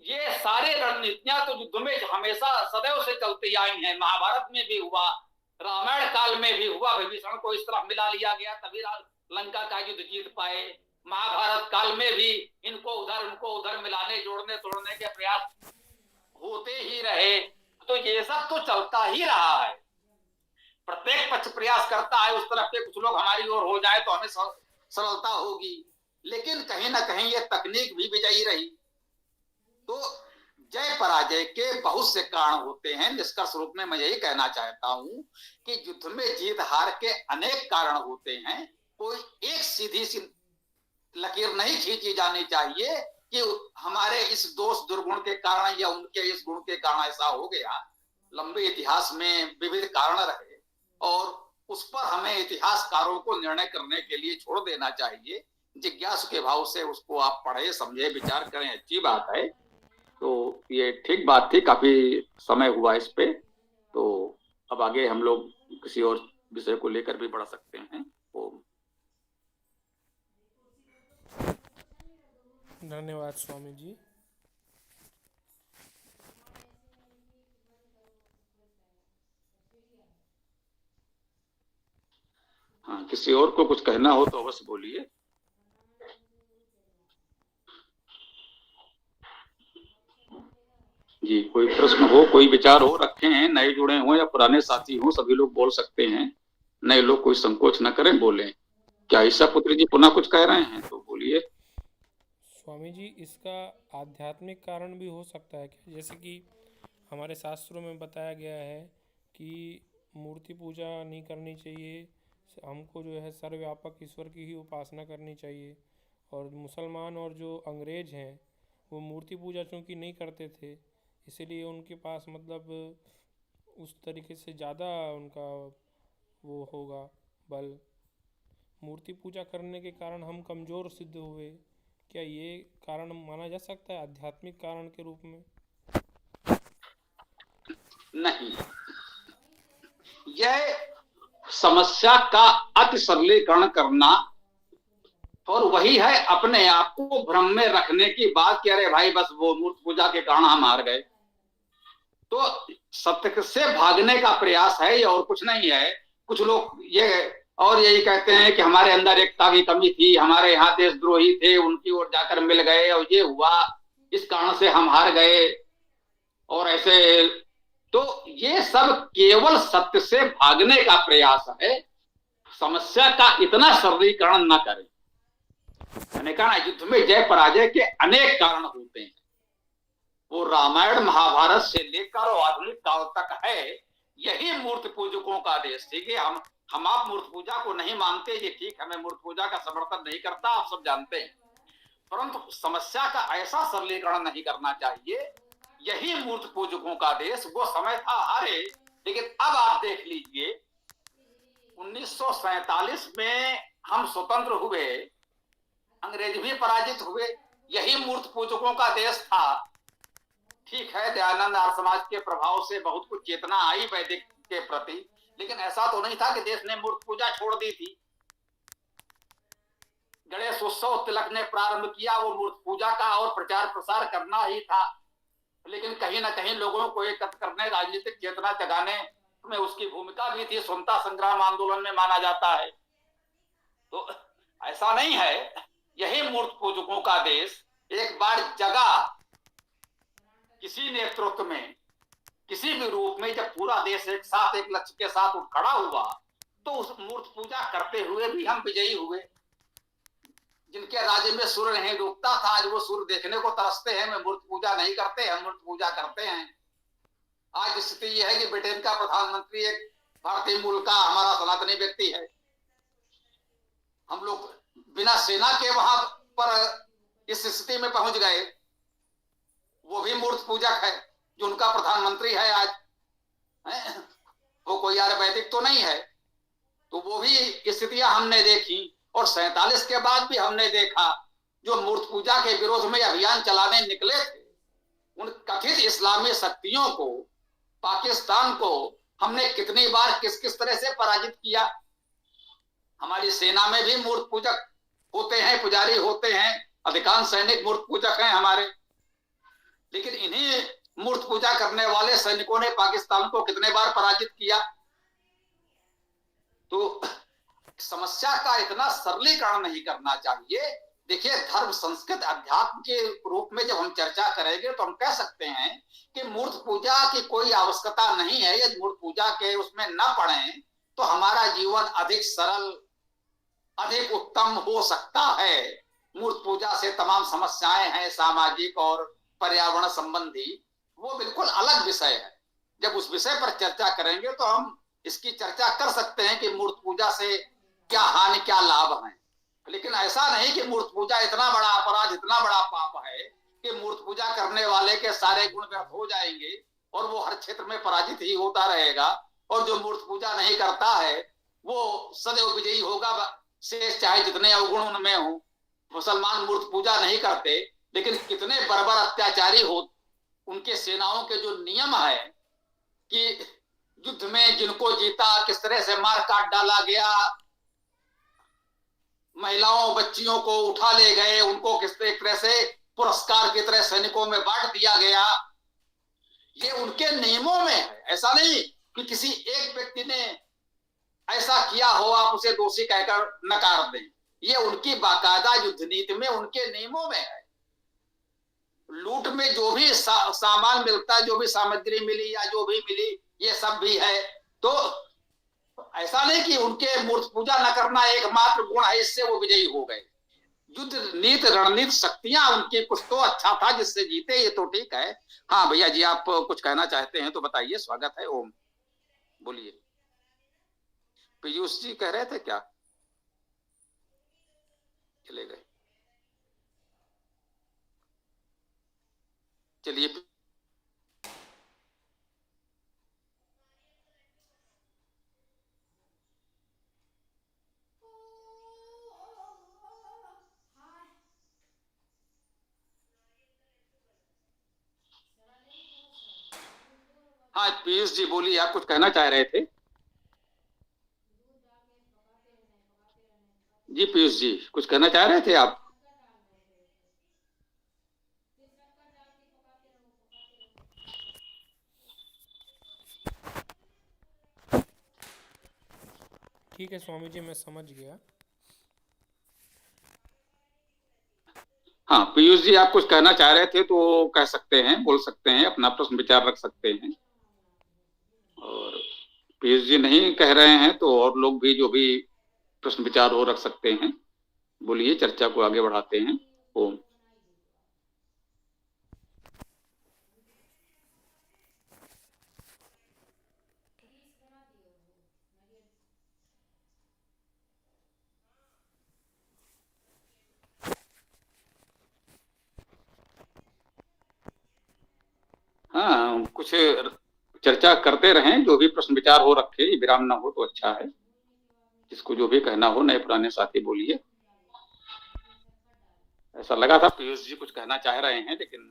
ये सारे रणनीतियां तो युद्ध में हमेशा सदैव से चलती आई हैं। महाभारत में भी हुआ, रामायण काल में भी हुआ, विभीषण को इस तरह मिला लिया गया तभी लंका का युद्ध जीत पाए। महाभारत काल में भी इनको उधर मिलाने जोड़ने तोड़ने के प्रयास होते ही रहे। तो ये सब तो चलता ही रहा है, प्रत्येक पक्ष प्रयास करता है उस तरफ के कुछ लोग हमारी ओर हो जाए तो हमें सरलता होगी, लेकिन कहीं ना कहीं ये तकनीक भी विजयी रही। तो जय पराजय के बहुत से कारण होते हैं। निष्कर्ष रूप में मैं यही कहना चाहता हूं कि युद्ध में जीत हार के अनेक कारण होते हैं, कोई एक सीधी सी लकीर नहीं खींची जानी चाहिए कि हमारे इस दोष दुर्गुण के कारण या उनके इस गुण के कारण ऐसा हो गया। लंबे इतिहास में विविध कारण रहे और उस पर हमें इतिहासकारों को निर्णय करने के लिए छोड़ देना चाहिए। जिज्ञासु के भाव से उसको आप पढ़े, समझे, विचार करें, अच्छी बात है। तो ये ठीक बात थी, काफी समय हुआ इस पे, तो अब आगे हम लोग किसी और विषय को लेकर भी बढ़ सकते हैं। धन्यवाद स्वामी जी। हाँ, किसी और को कुछ कहना हो तो अवश्य बोलिए। जी, कोई प्रश्न हो, कोई विचार हो, रखे हैं, नए जुड़े हो या पुराने साथी हो, सभी लोग बोल सकते हैं। नए लोग कोई संकोच न करें, बोलें। क्या ईशा पुत्र जी पुनः कुछ कह रहे हैं तो बोलिए। स्वामी जी, इसका आध्यात्मिक कारण भी हो सकता है क्या? जैसे कि हमारे शास्त्रों में बताया गया है कि मूर्ति पूजा नहीं करनी चाहिए, हमको जो है सर्वव्यापक ईश्वर की ही उपासना करनी चाहिए। और मुसलमान और जो अंग्रेज हैं वो मूर्ति पूजा चूँकि नहीं करते थे, इसीलिए उनके पास मतलब उस तरीके से ज़्यादा उनका वो होगा बल। मूर्ति पूजा करने के कारण हम कमज़ोर सिद्ध हुए, क्या ये कारण माना जा सकता है आध्यात्मिक कारण के रूप में? नहीं। यह समस्या का अति सरलीकरण करना और वही है अपने आप को भ्रम में रखने की बात कि अरे भाई बस वो मूर्ति पूजा के कारण हम हार गए। तो सत्य से भागने का प्रयास है ये, और कुछ नहीं है। कुछ लोग ये और यही कहते हैं कि हमारे अंदर एकता की कमी थी, हमारे यहाँ देशद्रोही थे, उनकी ओर जाकर मिल गए और ये हुआ, इस कारण से हम हार गए और ऐसे। तो ये सब केवल सत्य से भागने का प्रयास है। समस्या का इतना सरलीकरण न करें। मैंने कहा युद्ध में जय पराजय के अनेक कारण होते हैं। वो रामायण महाभारत से लेकर और आधुनिक काल तक है। यही मूर्ति पूजकों का देश थी कि हम आप मूर्ति पूजा को नहीं मानते, ये ठीक, हमें मूर्ति पूजा का समर्थन नहीं करता, आप सब जानते हैं, परंतु समस्या का ऐसा सरलीकरण नहीं करना चाहिए। यही मूर्ति पूजकों का देश, वो समय था हारे, लेकिन अब आप देख लीजिए 1947 में हम स्वतंत्र हुए, अंग्रेज भी पराजित हुए, यही मूर्ति पूजकों का देश था। ठीक है, दयानंद आर्य समाज के प्रभाव से बहुत कुछ चेतना आई वैदिक के प्रति, लेकिन ऐसा तो नहीं था कि देश ने मूर्ति पूजा छोड़ दी थी। गणेश उत्सव तिलक ने प्रारंभ किया, वो मूर्ति पूजा का और प्रचार प्रसार करना ही था, लेकिन कहीं ना कहीं लोगों को एकत्र करने, राजनीतिक चेतना जगाने में उसकी भूमिका भी थी। स्वतंत्रता संग्राम आंदोलन में माना जाता है। तो ऐसा नहीं है। यही मूर्ति पूजकों का देश एक बार जगा किसी नेतृत्व में, किसी भी रूप में, जब पूरा देश एक साथ एक लक्ष्य के साथ उठ खड़ा हुआ, तो उस मूर्ति पूजा करते हुए भी हम विजयी हुए। जिनके राज्य में सूर्य नहीं डूबता था, आज वो सूर्य देखने को तरसते हैं। मैं मूर्ति पूजा नहीं करते, हम मूर्ति पूजा करते हैं। आज स्थिति यह है कि ब्रिटेन का प्रधानमंत्री एक भारतीय मूल का हमारा सनातनी व्यक्ति है। हम लोग बिना सेना के वहां पर इस स्थिति में पहुंच गए। वो भी मूर्ति पूजक है जो उनका प्रधानमंत्री है आज, वो कोई आयुर्वेदिक तो नहीं है। तो वो भी स्थितियां हमने देखी, और 47 के बाद भी हमने देखा जो मूर्ति पूजा के विरोध में अभियान चलाने निकले थे, उन कथित इस्लामी शक्तियों को, पाकिस्तान को हमने कितनी बार किस किस तरह से पराजित किया। हमारी सेना में भी मूर्ति पूजक होते हैं, पुजारी होते हैं, अधिकांश सैनिक मूर्ति पूजक हैं हमारे। लेकिन इन्हीं मूर्ति पूजा करने वाले सैनिकों ने पाकिस्तान को कितने बार पराजित किया। तो समस्या का इतना सरलीकरण नहीं करना चाहिए। देखिए, धर्म संस्कृत अध्यात्म के रूप में जब हम चर्चा करेंगे तो हम कह सकते हैं कि मूर्ति पूजा की कोई आवश्यकता नहीं है। यदि मूर्ति पूजा के उसमें न पड़े तो हमारा जीवन अधिक सरल, अधिक उत्तम हो सकता है। मूर्ति पूजा से तमाम समस्याएं हैं सामाजिक और पर्यावरण संबंधी, वो बिल्कुल अलग विषय है। जब उस विषय पर चर्चा करेंगे तो हम इसकी चर्चा कर सकते हैं कि मूर्ति पूजा से क्या हानि क्या लाभ है। लेकिन ऐसा नहीं कि मूर्ति पूजा इतना बड़ा अपराध, इतना बड़ा पाप है कि मूर्ति पूजा करने वाले के सारे गुण व्यर्थ हो जाएंगे और वो हर क्षेत्र में पराजित ही होता रहेगा, और जो मूर्ति पूजा नहीं करता है वो सदैव विजयी होगा, शेष चाहे जितने अवगुण उनमें हो। मुसलमान मूर्ति पूजा नहीं करते, लेकिन कितने बर्बर अत्याचारी हो। उनके सेनाओं के जो नियम है कि युद्ध में जिनको जीता किस तरह से मार काट डाला गया, महिलाओं बच्चियों को उठा ले गए, उनको किस तरह से पुरस्कार की तरह सैनिकों में बांट दिया गया, ये उनके नियमों में है। ऐसा नहीं कि किसी एक व्यक्ति ने ऐसा किया हो आप उसे दोषी कहकर नकार दें। ये उनकी बाकायदा युद्ध नीति में, उनके नियमों में है। लूट में जो भी सामान मिलता है, जो भी सामग्री मिली या जो भी मिली, ये सब भी है। तो ऐसा नहीं कि उनके मूर्ति पूजा न करना एकमात्र गुण है, इससे वो विजयी हो गए। युद्ध नीति रणनीति शक्तियां उनकी कुछ तो अच्छा था जिससे जीते, ये तो ठीक है। हाँ भैया जी, आप कुछ कहना चाहते हैं तो बताइए, स्वागत है। ओम, बोलिए। पीयूष जी कह रहे थे क्या? चले गए। चलिए, हाँ पीयूष जी बोलिए, आप कुछ कहना चाह रहे थे। जी पीयूष जी कुछ कहना चाह रहे थे आप। ठीक है स्वामी जी, मैं समझ गया। हाँ पीयूष जी आप कुछ कहना चाह रहे थे तो कह सकते हैं, बोल सकते हैं, अपना प्रश्न विचार रख सकते हैं। और पीयूष जी नहीं कह रहे हैं तो और लोग भी जो भी प्रश्न विचार हो रख सकते हैं। बोलिए, चर्चा को आगे बढ़ाते हैं। ओम। हाँ कुछ चर्चा करते रहें, जो भी प्रश्न विचार हो रखे, विराम ना हो तो अच्छा है। जिसको जो भी कहना हो, नए पुराने साथी बोलिए। ऐसा लगा था पीयूष जी कुछ कहना चाह रहे हैं, लेकिन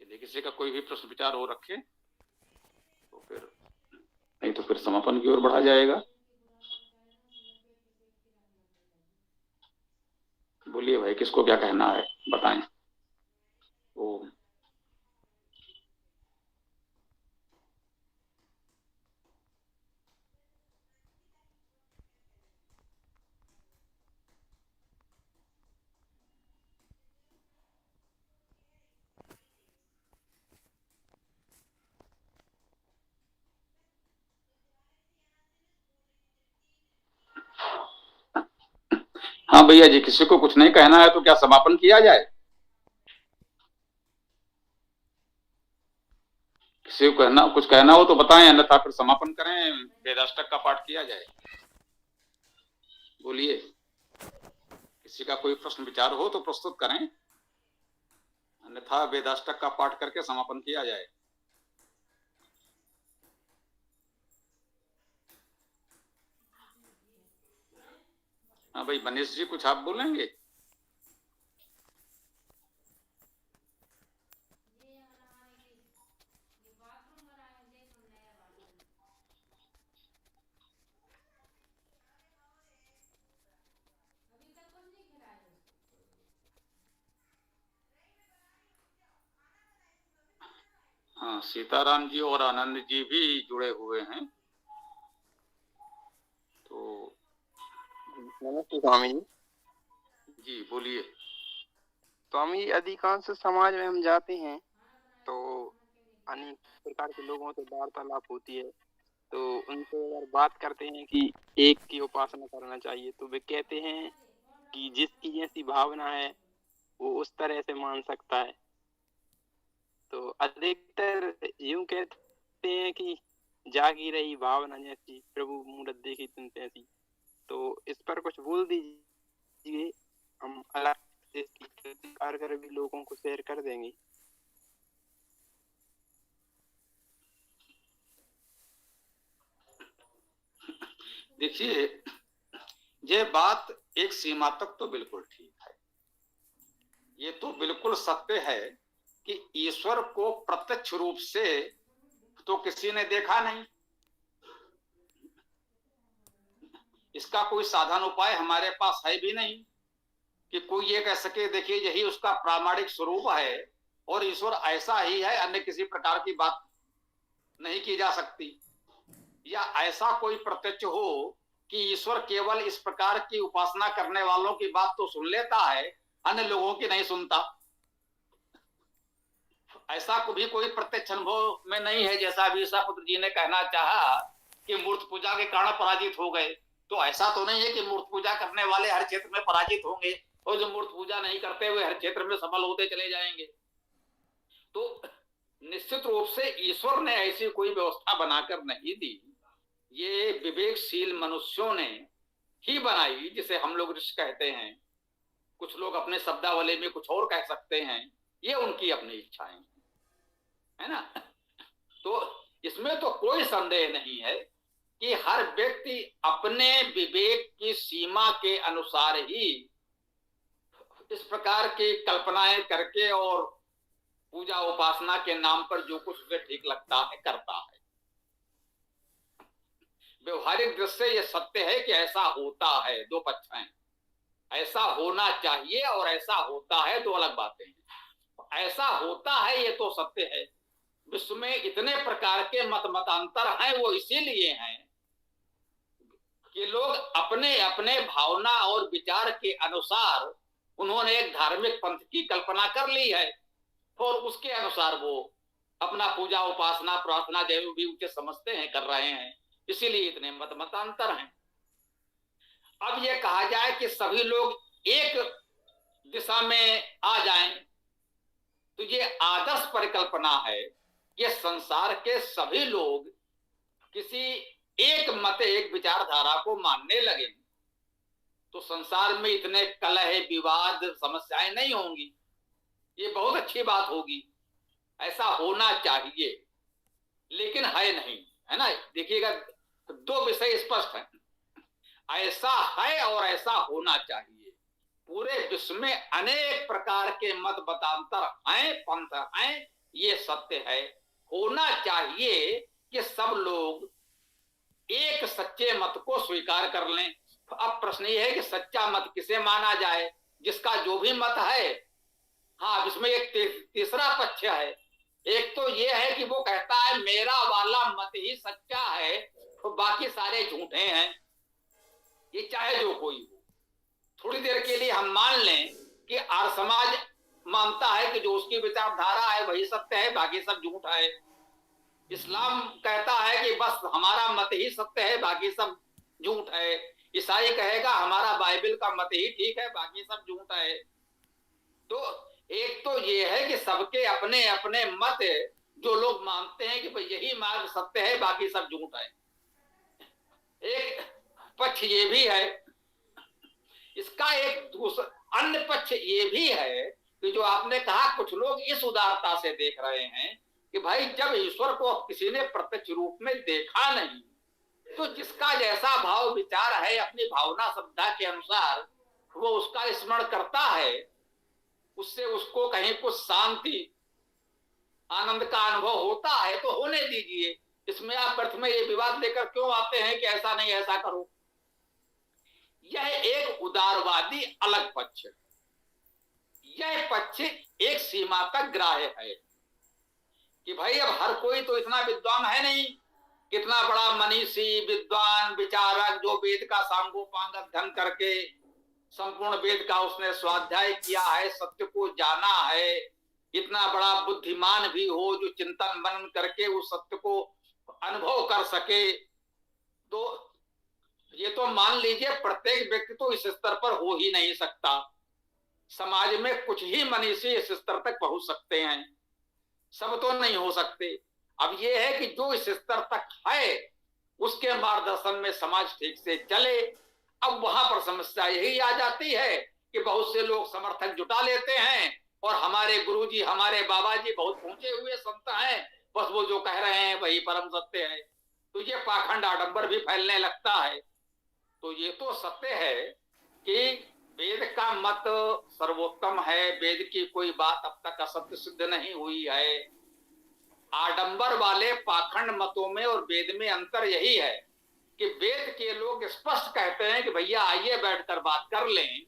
यदि किसी का कोई भी प्रश्न विचार हो रखे तो फिर, नहीं तो फिर समापन की ओर बढ़ा जाएगा। बोलिए भाई, किसको क्या कहना है बताएं। ओम। हाँ भैया जी, किसी को कुछ नहीं कहना है तो क्या समापन किया जाए। किसी को कहना, कुछ कहना हो तो बताएं, अन्यथा फिर समापन करें, वेदाष्टक का पाठ किया जाए। बोलिए, किसी का कोई प्रश्न विचार हो तो प्रस्तुत करें, अन्यथा वेदाष्टक का पाठ करके समापन किया जाए। हाँ भाई मनीष जी, कुछ आप बोलेंगे। हाँ सीताराम जी और आनंद जी भी जुड़े हुए हैं, तो नमस्ते स्वामी जी। जी बोलिए। स्वामी जी, अधिकांश समाज में हम जाते हैं तो अनेक प्रकार के लोगों से वार्तालाप होती है, तो उनसे अगर बात करते हैं कि एक की उपासना करना चाहिए तो वे कहते हैं कि जिसकी जैसी भावना है वो उस तरह से मान सकता है। तो अधिकतर यूं कहते हैं कि जागी रही भावना जैसी, प्रभु मूरत देखी तुम तैसी। तो इस पर कुछ बोल दीजिए, हम अलग से इसकी कारगर भी लोगों को शेयर कर देंगे। देखिए, ये बात एक सीमा तक तो बिल्कुल ठीक है। ये तो बिल्कुल सत्य है कि ईश्वर को प्रत्यक्ष रूप से तो किसी ने देखा नहीं। इसका कोई साधन उपाय हमारे पास है भी नहीं कि कोई ये कह सके देखिए यही उसका प्रामाणिक स्वरूप है और ईश्वर ऐसा ही है, अन्य किसी प्रकार की बात नहीं की जा सकती। या ऐसा कोई प्रत्यक्ष हो कि ईश्वर केवल इस प्रकार की उपासना करने वालों की बात तो सुन लेता है, अन्य लोगों की नहीं सुनता। ऐसा भी कोई प्रत्यक्ष अनुभव में नहीं है। जैसा अभी ईसापुत्र जी ने कहना चाहा कि मूर्ति पूजा के कारण पराजित हो गए, तो ऐसा तो नहीं है कि मूर्ति पूजा करने वाले हर क्षेत्र में पराजित होंगे और जो मूर्ति पूजा नहीं करते हुए हर क्षेत्र में सफल होते चले जाएंगे। तो निश्चित रूप से ईश्वर ने ऐसी कोई व्यवस्था बनाकर नहीं दी, ये विवेकशील मनुष्यों ने ही बनाई, जिसे हम लोग ऋषि कहते हैं। कुछ लोग अपने शब्दावली में कुछ और कह सकते हैं, ये उनकी अपनी इच्छाएं है ना। तो इसमें तो कोई संदेह नहीं है कि हर व्यक्ति अपने विवेक की सीमा के अनुसार ही इस प्रकार की कल्पनाएं करके और पूजा उपासना के नाम पर जो कुछ उसे ठीक लगता है करता है। व्यवहारिक दृष्टि से यह सत्य है कि ऐसा होता है, दो पक्ष हैं, ऐसा होना चाहिए और ऐसा होता है, दो अलग बातें हैं। ऐसा होता है ये तो सत्य है। विश्व में इतने प्रकार के मतांतर हैं, वो इसीलिए हैं कि लोग अपने अपने भावना और विचार के अनुसार उन्होंने एक धार्मिक पंथ की कल्पना कर ली है और उसके अनुसार वो अपना पूजा उपासना प्रार्थना जो भी उसे समझते हैं कर रहे हैं, इसीलिए इतने मतांतर हैं। अब ये कहा जाए कि सभी लोग एक दिशा में आ जाएं, तो ये आदर्श परिकल्पना है कि संसार के सभी लोग किसी एक मत एक विचारधारा को मानने लगे तो संसार में इतने कलह विवाद समस्याएं नहीं होंगी। ये बहुत अच्छी बात होगी, ऐसा होना चाहिए, लेकिन है नहीं, है ना। देखिएगा, दो विषय स्पष्ट हैं, ऐसा है और ऐसा होना चाहिए। पूरे विश्व में अनेक प्रकार के मत मतांतर हैं, पंथ हैं, ये सत्य है। होना चाहिए कि सब लोग एक सच्चे मत को स्वीकार कर लें। अब प्रश्न ये है कि सच्चा मत किसे माना जाए, जिसका जो भी मत है। हाँ, इसमें एक तीसरा पक्ष है। एक तो ये है कि वो कहता है मेरा वाला मत ही सच्चा है, तो बाकी सारे झूठे हैं। ये चाहे जो कोई हो। थोड़ी देर के लिए हम मान लें कि आर्य समाज मानता है कि जो उसकी विचारधारा है वही सत्य है, बाकी सब झूठ है। इस्लाम कहता है कि बस हमारा मत ही सत्य है, बाकी सब झूठ है। ईसाई कहेगा हमारा बाइबल का मत ही ठीक है, बाकी सब झूठ है। तो एक तो ये है कि सबके अपने अपने मत, जो लोग मानते हैं कि भाई यही मार्ग सत्य है, बाकी सब झूठ है। एक पक्ष ये भी है। इसका एक दूसरा अन्य पक्ष ये भी है कि जो आपने कहा, कुछ लोग इस उदारता से देख रहे हैं कि भाई जब ईश्वर को किसी ने प्रत्यक्ष रूप में देखा नहीं, तो जिसका जैसा भाव विचार है अपनी भावना श्रद्धा के अनुसार वो उसका स्मरण करता है, उससे उसको कहीं कुछ शांति आनंद का अनुभव होता है तो होने दीजिए। इसमें आप अर्थ में ये विवाद लेकर क्यों आते हैं कि ऐसा नहीं ऐसा करो। यह एक उदारवादी अलग पक्ष है। यह पक्ष एक सीमा तक ग्राह्य है कि भाई अब हर कोई तो इतना विद्वान है नहीं, कितना बड़ा मनीषी विद्वान विचारक जो वेद का सांगोपांग अध्ययन करके संपूर्ण वेद का उसने स्वाध्याय किया है, सत्य को जाना है, इतना बड़ा बुद्धिमान भी हो जो चिंतन मनन करके उस सत्य को अनुभव कर सके। तो ये तो मान लीजिए प्रत्येक व्यक्ति तो इस स्तर पर हो ही नहीं सकता। समाज में कुछ ही मनीषी इस स्तर तक पहुंच सकते हैं, सब तो नहीं हो सकते। अब ये है कि जो इस स्तर तक है उसके मार्गदर्शन में समाज ठीक से चले। अब वहां पर समस्या यही आ जाती है कि बहुत से लोग समर्थक जुटा लेते हैं और हमारे गुरुजी हमारे बाबा जी बहुत पहुंचे हुए संत हैं, बस वो जो कह रहे हैं वही परम सत्य है। तो ये पाखंड आडंबर भी फैलने लगता है। तो ये तो सत्य है कि वेद का मत सर्वोत्तम है, वेद की कोई बात अब तक असत्य सिद्ध नहीं हुई है। आडंबर वाले पाखंड मतों में और वेद में अंतर यही है कि वेद के लोग स्पष्ट कहते हैं कि भैया आइए बैठकर बात कर लें,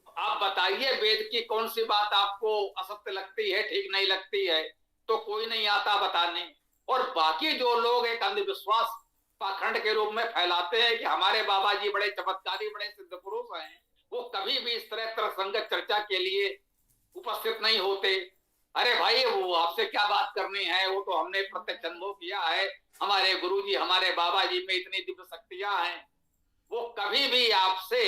आप बताइए वेद की कौन सी बात आपको असत्य लगती है, ठीक नहीं लगती है, तो कोई नहीं आता बताने। और बाकी जो लोग एक अंधविश्वास पाखंड के रूप में फैलाते हैं कि हमारे बाबा जी बड़े चमत्कारी बड़े सिद्ध पुरुष हैं, वो कभी भी इस तरह तर्कसंगत चर्चा के लिए उपस्थित नहीं होते। अरे भाई वो आपसे क्या बात करनी है, वो तो हमने प्रत्यक्ष अनुभव किया है, हमारे गुरुजी हमारे बाबा जी में इतनी दिव्य शक्तियां हैं। वो कभी भी आपसे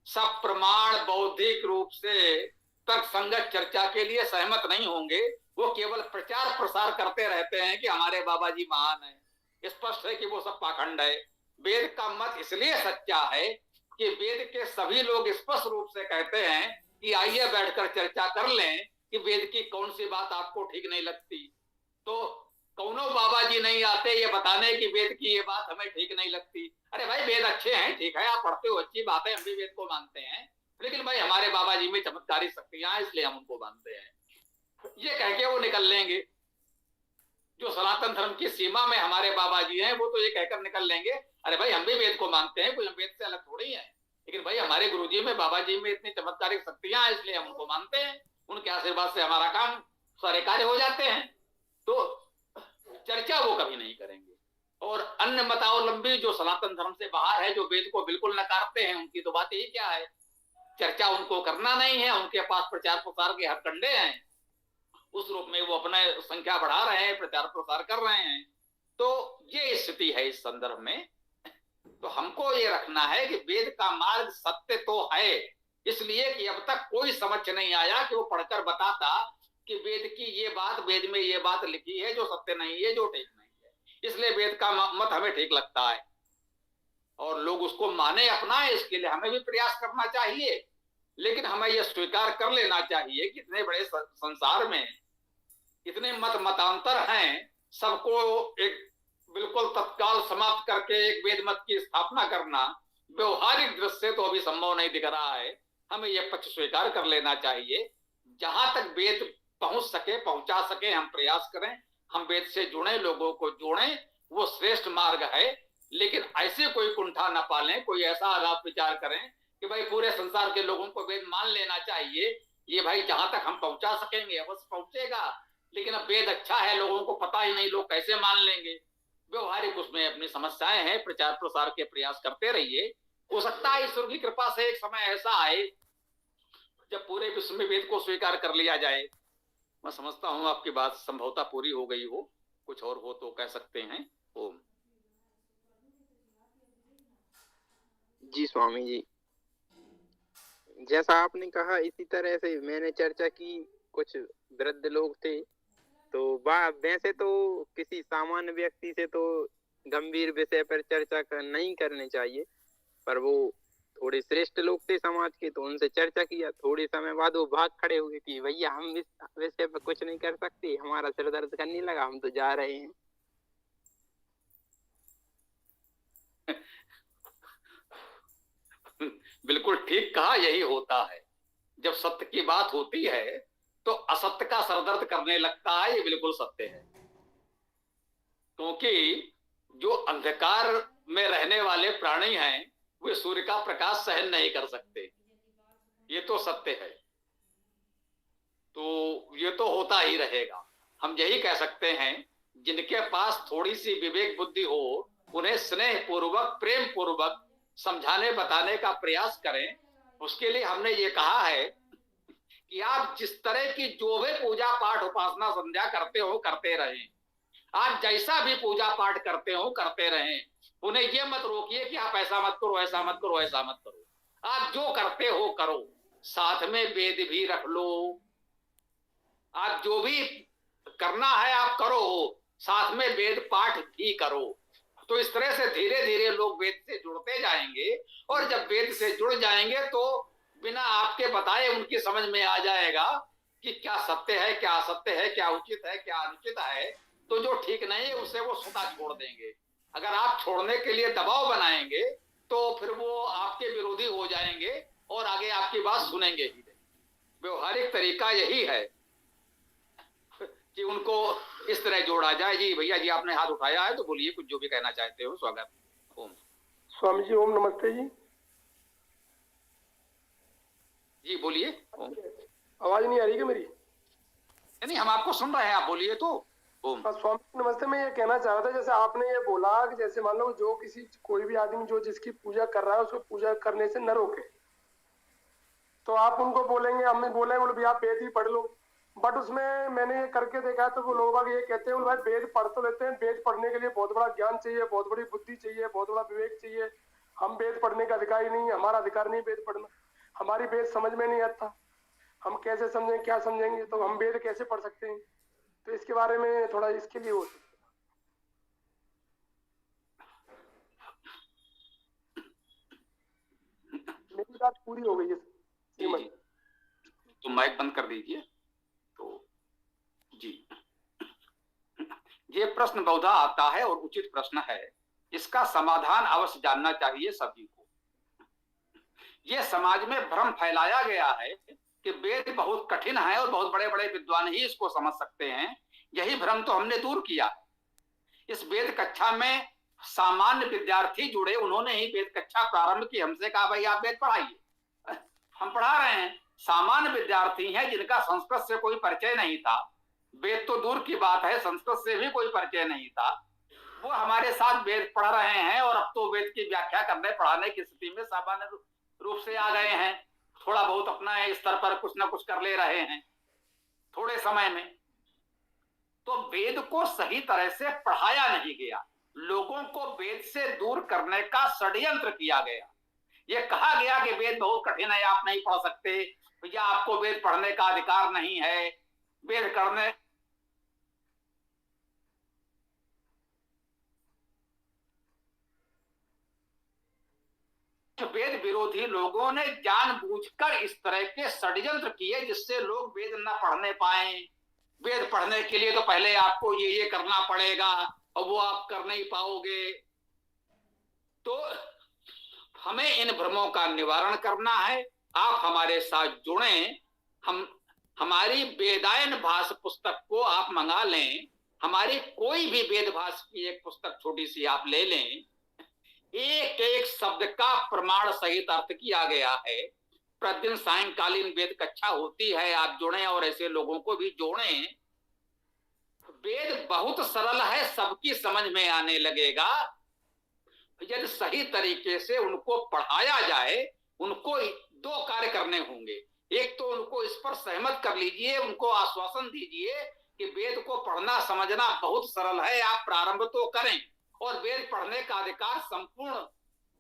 सब प्रमाण बौद्धिक रूप से तर्कसंगत चर्चा के लिए सहमत नहीं होंगे। वो केवल प्रचार प्रसार करते रहते हैं कि हमारे बाबा जी महान है। स्पष्ट है कि वो सब पाखंड है। वेद का मत इसलिए सच्चा है कि वेद के सभी लोग स्पष्ट रूप से कहते हैं कि आइए बैठकर चर्चा कर लें कि वेद की कौन सी बात आपको ठीक नहीं लगती। तो कौनो बाबा जी नहीं आते ये बताने कि वेद की ये बात हमें ठीक नहीं लगती। अरे भाई वेद अच्छे हैं, ठीक है, आप पढ़ते हो, अच्छी बात है, हम भी वेद को मानते हैं, लेकिन भाई हमारे बाबा जी में चमत्कारी शक्तियां हैं इसलिए हम उनको मानते हैं। ये कह के वो निकल लेंगे। जो सनातन धर्म की सीमा में हमारे बाबा जी हैं, वो तो ये कहकर निकल लेंगे, अरे भाई हम भी वेद को मानते हैं, कोई हम वेद से अलग थोड़ी है, लेकिन भाई हमारे गुरुजी में, बाबा जी में इतनी चमत्कारिक शक्तियां हैं, इसलिए हम उनको मानते हैं, उनके आशीर्वाद से हमारा काम सारे कार्य हो जाते हैं। तो चर्चा वो कभी नहीं करेंगे। और अन्य मतावलंबी जो सनातन धर्म से बाहर है, जो वेद को बिल्कुल नकारते हैं, उनकी तो बात ही क्या है, चर्चा उनको करना नहीं है, उनके पास प्रचार प्रसार के हथकंडे हैं, उस रूप में वो अपना संख्या बढ़ा रहे हैं, प्रचार प्रसार कर रहे हैं। तो ये स्थिति है इस संदर्भ में। तो हमको ये रखना है कि वेद का मार्ग सत्य तो है, इसलिए कि अब तक कोई समझ नहीं आया कि वो पढ़कर बताता कि वेद की ये बात, वेद में ये बात लिखी है जो सत्य नहीं है, जो ठीक नहीं है, इसलिए वेद का मत हमें ठीक लगता है और लोग उसको माने, अपनाए। इसके लिए हमें भी प्रयास करना चाहिए, लेकिन हमें यह स्वीकार कर लेना चाहिए कि इतने बड़े संसार में इतने मतांतर हैं, सबको एक बिल्कुल तत्काल समाप्त करके एक वेद मत की स्थापना करना व्यवहारिक दृष्टि से तो अभी संभव नहीं दिख रहा है। हमें यह पक्ष स्वीकार कर लेना चाहिए, जहां तक वेद पहुंच सके, पहुंचा सके, हम प्रयास करें, हम वेद से जुड़े, लोगों को जोड़ें, वो श्रेष्ठ मार्ग है। लेकिन ऐसे कोई कुंठा न पालें, कोई ऐसा आप विचार करें कि भाई पूरे संसार के लोगों को वेद मान लेना चाहिए। ये भाई जहां तक हम पहुंचा सकेंगे अवश्य पहुंचेगा, लेकिन अब वेद अच्छा है, लोगों को पता ही नहीं, लोग कैसे मान लेंगे। व्यवहारिक उसमें अपनी समस्याएं हैं, प्रचार प्रसार के प्रयास करते रहिए। हो सकता है ईश्वर की कृपा से एक समय ऐसा आए जब पूरे विश्व में वेद को स्वीकार कर लिया जाए। मैं समझता हूं आपकी बात संभवतः पूरी हो गई हो, कुछ और हो तो कह सकते हैं। ओम। जी स्वामी जी, जैसा आपने कहा इसी तरह से मैंने चर्चा की, कुछ वृद्ध लोग थे, तो वैसे तो किसी सामान्य व्यक्ति से तो गंभीर विषय पर चर्चा नहीं करनी चाहिए, पर वो थोड़े श्रेष्ठ लोग थे समाज के, तो उनसे चर्चा किया। थोड़े समय बाद वो भाग खड़े हुए कि भैया हम इस विषय पर कुछ नहीं कर सकते, हमारा सिर दर्द करने लगा, हम तो जा रहे हैं। बिल्कुल ठीक कहा, यही होता है। जब सत्य की बात होती है तो असत्य का सरदर्द करने लगता है, ये बिल्कुल सत्य है। क्योंकि जो अंधकार में रहने वाले प्राणी हैं, वे सूर्य का प्रकाश सहन नहीं कर सकते, ये तो सत्य है। तो ये तो होता ही रहेगा। हम यही कह सकते हैं, जिनके पास थोड़ी सी विवेक बुद्धि हो, उन्हें स्नेह पूर्वक, प्रेम पूर्वक समझाने बताने का प्रयास करें। उसके लिए हमने ये कहा है कि आप जिस तरह की जो भी पूजा पाठ उपासना संध्या करते हो, करते रहें। आप जैसा भी पूजा पाठ करते हो, करते रहें। उन्हें ये मत रोकिए कि आप ऐसा मत करो, ऐसा मत करो, ऐसा मत करो। आप जो करते हो करो, साथ में वेद भी रख लो। आप जो भी करना है आप करो, साथ में वेद पाठ भी करो। तो इस तरह से धीरे धीरे लोग वेद से जुड़ते जाएंगे, और जब वेद से जुड़ जाएंगे तो बिना आपके बताए उनकी समझ में आ जाएगा कि क्या सत्य है, क्या असत्य है, क्या उचित है, क्या अनुचित है। तो जो ठीक नहीं है उसे वो स्वतः छोड़ देंगे। अगर आप छोड़ने के लिए दबाव बनाएंगे तो फिर वो आपके विरोधी हो जाएंगे और आगे आपकी बात सुनेंगे ही नहीं। व्यवहारिक तरीका यही है कि उनको इस तरह जोड़ा जाए। जी भैया जी, आपने हाथ उठाया है तो बोलिए, कुछ जो भी कहना चाहते हो। स्वागत। ओम। स्वामी जी ओम नमस्ते जी। जी बोलिए। ओम। आवाज नहीं आ रही क्या मेरी? नहीं, हम आपको सुन रहे हैं, आप बोलिए तो। ओम। स्वामी नमस्ते। मैं ये कहना चाह रहा था, जैसे आपने ये बोला कि जैसे मान लो जो कोई भी आदमी जो जिसकी पूजा कर रहा है उसको पूजा करने से न रोके, तो आप उनको बोलेंगे, हमें बोले बोले भैया आप वेद ही पढ़ लो। बट उसमें मैंने ये करके देखा है तो वो लोग ये कहते हैं भाई वेद पढ़ तो लेते हैं, वेद पढ़ने के लिए बहुत बड़ा ज्ञान चाहिए, बहुत बड़ी बुद्धि चाहिए, बहुत बड़ा विवेक चाहिए। हम वेद पढ़ने का अधिकारी नहीं, हमारा अधिकार नहीं वेद पढ़ना, हमारी वेद समझ में नहीं आता, हम कैसे समझें, क्या समझेंगे, तो हम वेद कैसे पढ़ सकते हैं? तो इसके बारे में थोड़ा इसके लिए हो सकता है। मेरी बात पूरी हो गई है श्रीमती। तो माइक बंद कर दीजिए। तो जी, ये प्रश्न बहुधा आता है और उचित प्रश्न है। इसका समाधान अवश्य जानना चाहिए सभी को। यह समाज में भ्रम फैलाया गया है कि कि वेद बहुत कठिन है और बहुत बड़े बड़े विद्वान ही इसको समझ सकते हैं, यही भ्रम तो हमने दूर किया। इस वेद कक्षा में सामान्य विद्यार्थी जुड़े, उन्होंने ही वेद कक्षा प्रारंभ की, हमसे कहा भाई आप वेद पढ़ाइए, हम पढ़ा रहे हैं। सामान्य विद्यार्थी हैं जिनका संस्कृत से कोई परिचय नहीं था, वेद तो दूर की बात है संस्कृत से भी कोई परिचय नहीं था, वो हमारे साथ वेद पढ़ रहे हैं और अब तो वेद की व्याख्या करने पढ़ाने की स्थिति में सामान्य रूप से आ गए हैं। थोड़ा बहुत अपना स्तर पर कुछ ना कुछ कर ले रहे हैं थोड़े समय में। तो वेद को सही तरह से पढ़ाया नहीं गया, लोगों को वेद से दूर करने का षड्यंत्र किया गया। ये कहा गया कि वेद बहुत कठिन है, आप नहीं पढ़ सकते, या आपको वेद पढ़ने का अधिकार नहीं है, वेद करने वेद विरोधी लोगों ने जानबूझकर इस तरह के षड्यंत्र किए जिससे लोग वेद न पढ़ने पाए। वेद पढ़ने के लिए तो पहले आपको ये करना पड़ेगा और वो आप कर नहीं पाओगे। तो हमें इन भ्रमों का निवारण करना है। आप हमारे साथ जुड़ें, हमारी वेदायन भाष पुस्तक को आप मंगा लें, हमारी कोई भी वेद भाष की एक पुस्तक छोटी सी आप ले लें, एक एक शब्द का प्रमाण सहित अर्थ किया गया है। प्रतिदिन सायंकालीन वेद कक्षा होती है, आप जुड़ें और ऐसे लोगों को भी जोड़ें। वेद बहुत सरल है, सबकी समझ में आने लगेगा यदि सही तरीके से उनको पढ़ाया जाए। उनको दो कार्य करने होंगे, एक तो उनको इस पर सहमत कर लीजिए, उनको आश्वासन दीजिए कि वेद को पढ़ना समझना बहुत सरल है, आप प्रारंभ तो करें, और वेद पढ़ने का अधिकार संपूर्ण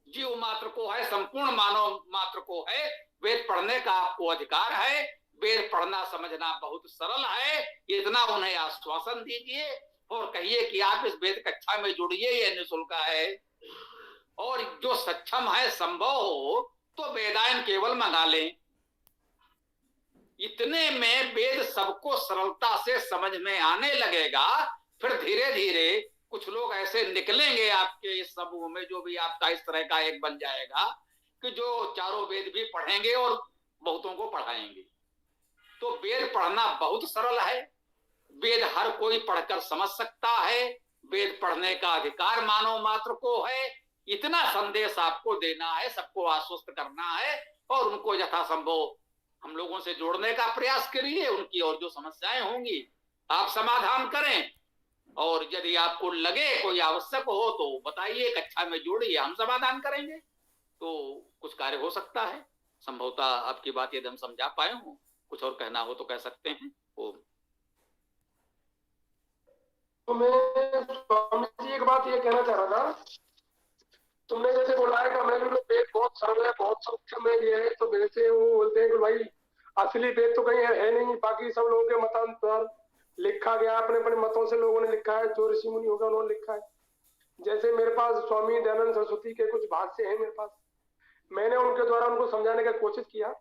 जीव मात्र को है, संपूर्ण मानव मात्र को है। वेद पढ़ने का आपको अधिकार है, वेद पढ़ना समझना बहुत सरल है, इतना उन्हें आश्वासन दीजिए और कहिए कि आप इस वेद कक्षा में जुड़िए, यह निःशुल्क है। और जो सक्षम है, संभव हो तो वेदायन केवल मंगा लें। इतने में वेद सबको सरलता से समझ में आने लगेगा। फिर धीरे धीरे कुछ लोग ऐसे निकलेंगे आपके इस समूह में, जो भी आपका इस तरह का एक बन जाएगा कि जो चारों वेद भी पढ़ेंगे और बहुतों को पढ़ाएंगे। तो वेद पढ़ना बहुत सरल है, वेद हर कोई पढ़कर समझ सकता है, वेद पढ़ने का अधिकार मानव मात्र को है। इतना संदेश आपको देना है, सबको आश्वस्त करना है और उनको यथासंभव हम लोगों से जोड़ने का प्रयास करिए। उनकी और जो समस्याएं होंगी आप समाधान करें, और यदि आपको लगे कोई आवश्यक हो तो बताइए, कक्षा में जोड़िए, हम समाधान करेंगे। तो कुछ कार्य हो सकता है। संभवतः आपकी बात यदि हम समझा पाए हो, कुछ और कहना हो तो कह सकते हैं। तो मैं स्वामी जी एक बात ये कहना चाह रहा था, तुमने जैसे बोला है कि हमें भी वेद बहुत सरल है, बहुत सूक्ष्म है, ये है, तो वैसे वो बोलते हैं कि भाई असली वेद तो कहीं है नहीं, बाकी सब लोगों के मतांतर लिखा गया, अपने अपने मतों से लोगों ने लिखा है, जो ऋषि मुनि होगा उन्होंने लिखा है। जैसे मेरे पास स्वामी दयानंद सरस्वती के कुछ भाष्य हैं मेरे पास, मैंने उनके द्वारा उनको समझाने का कोशिश किया।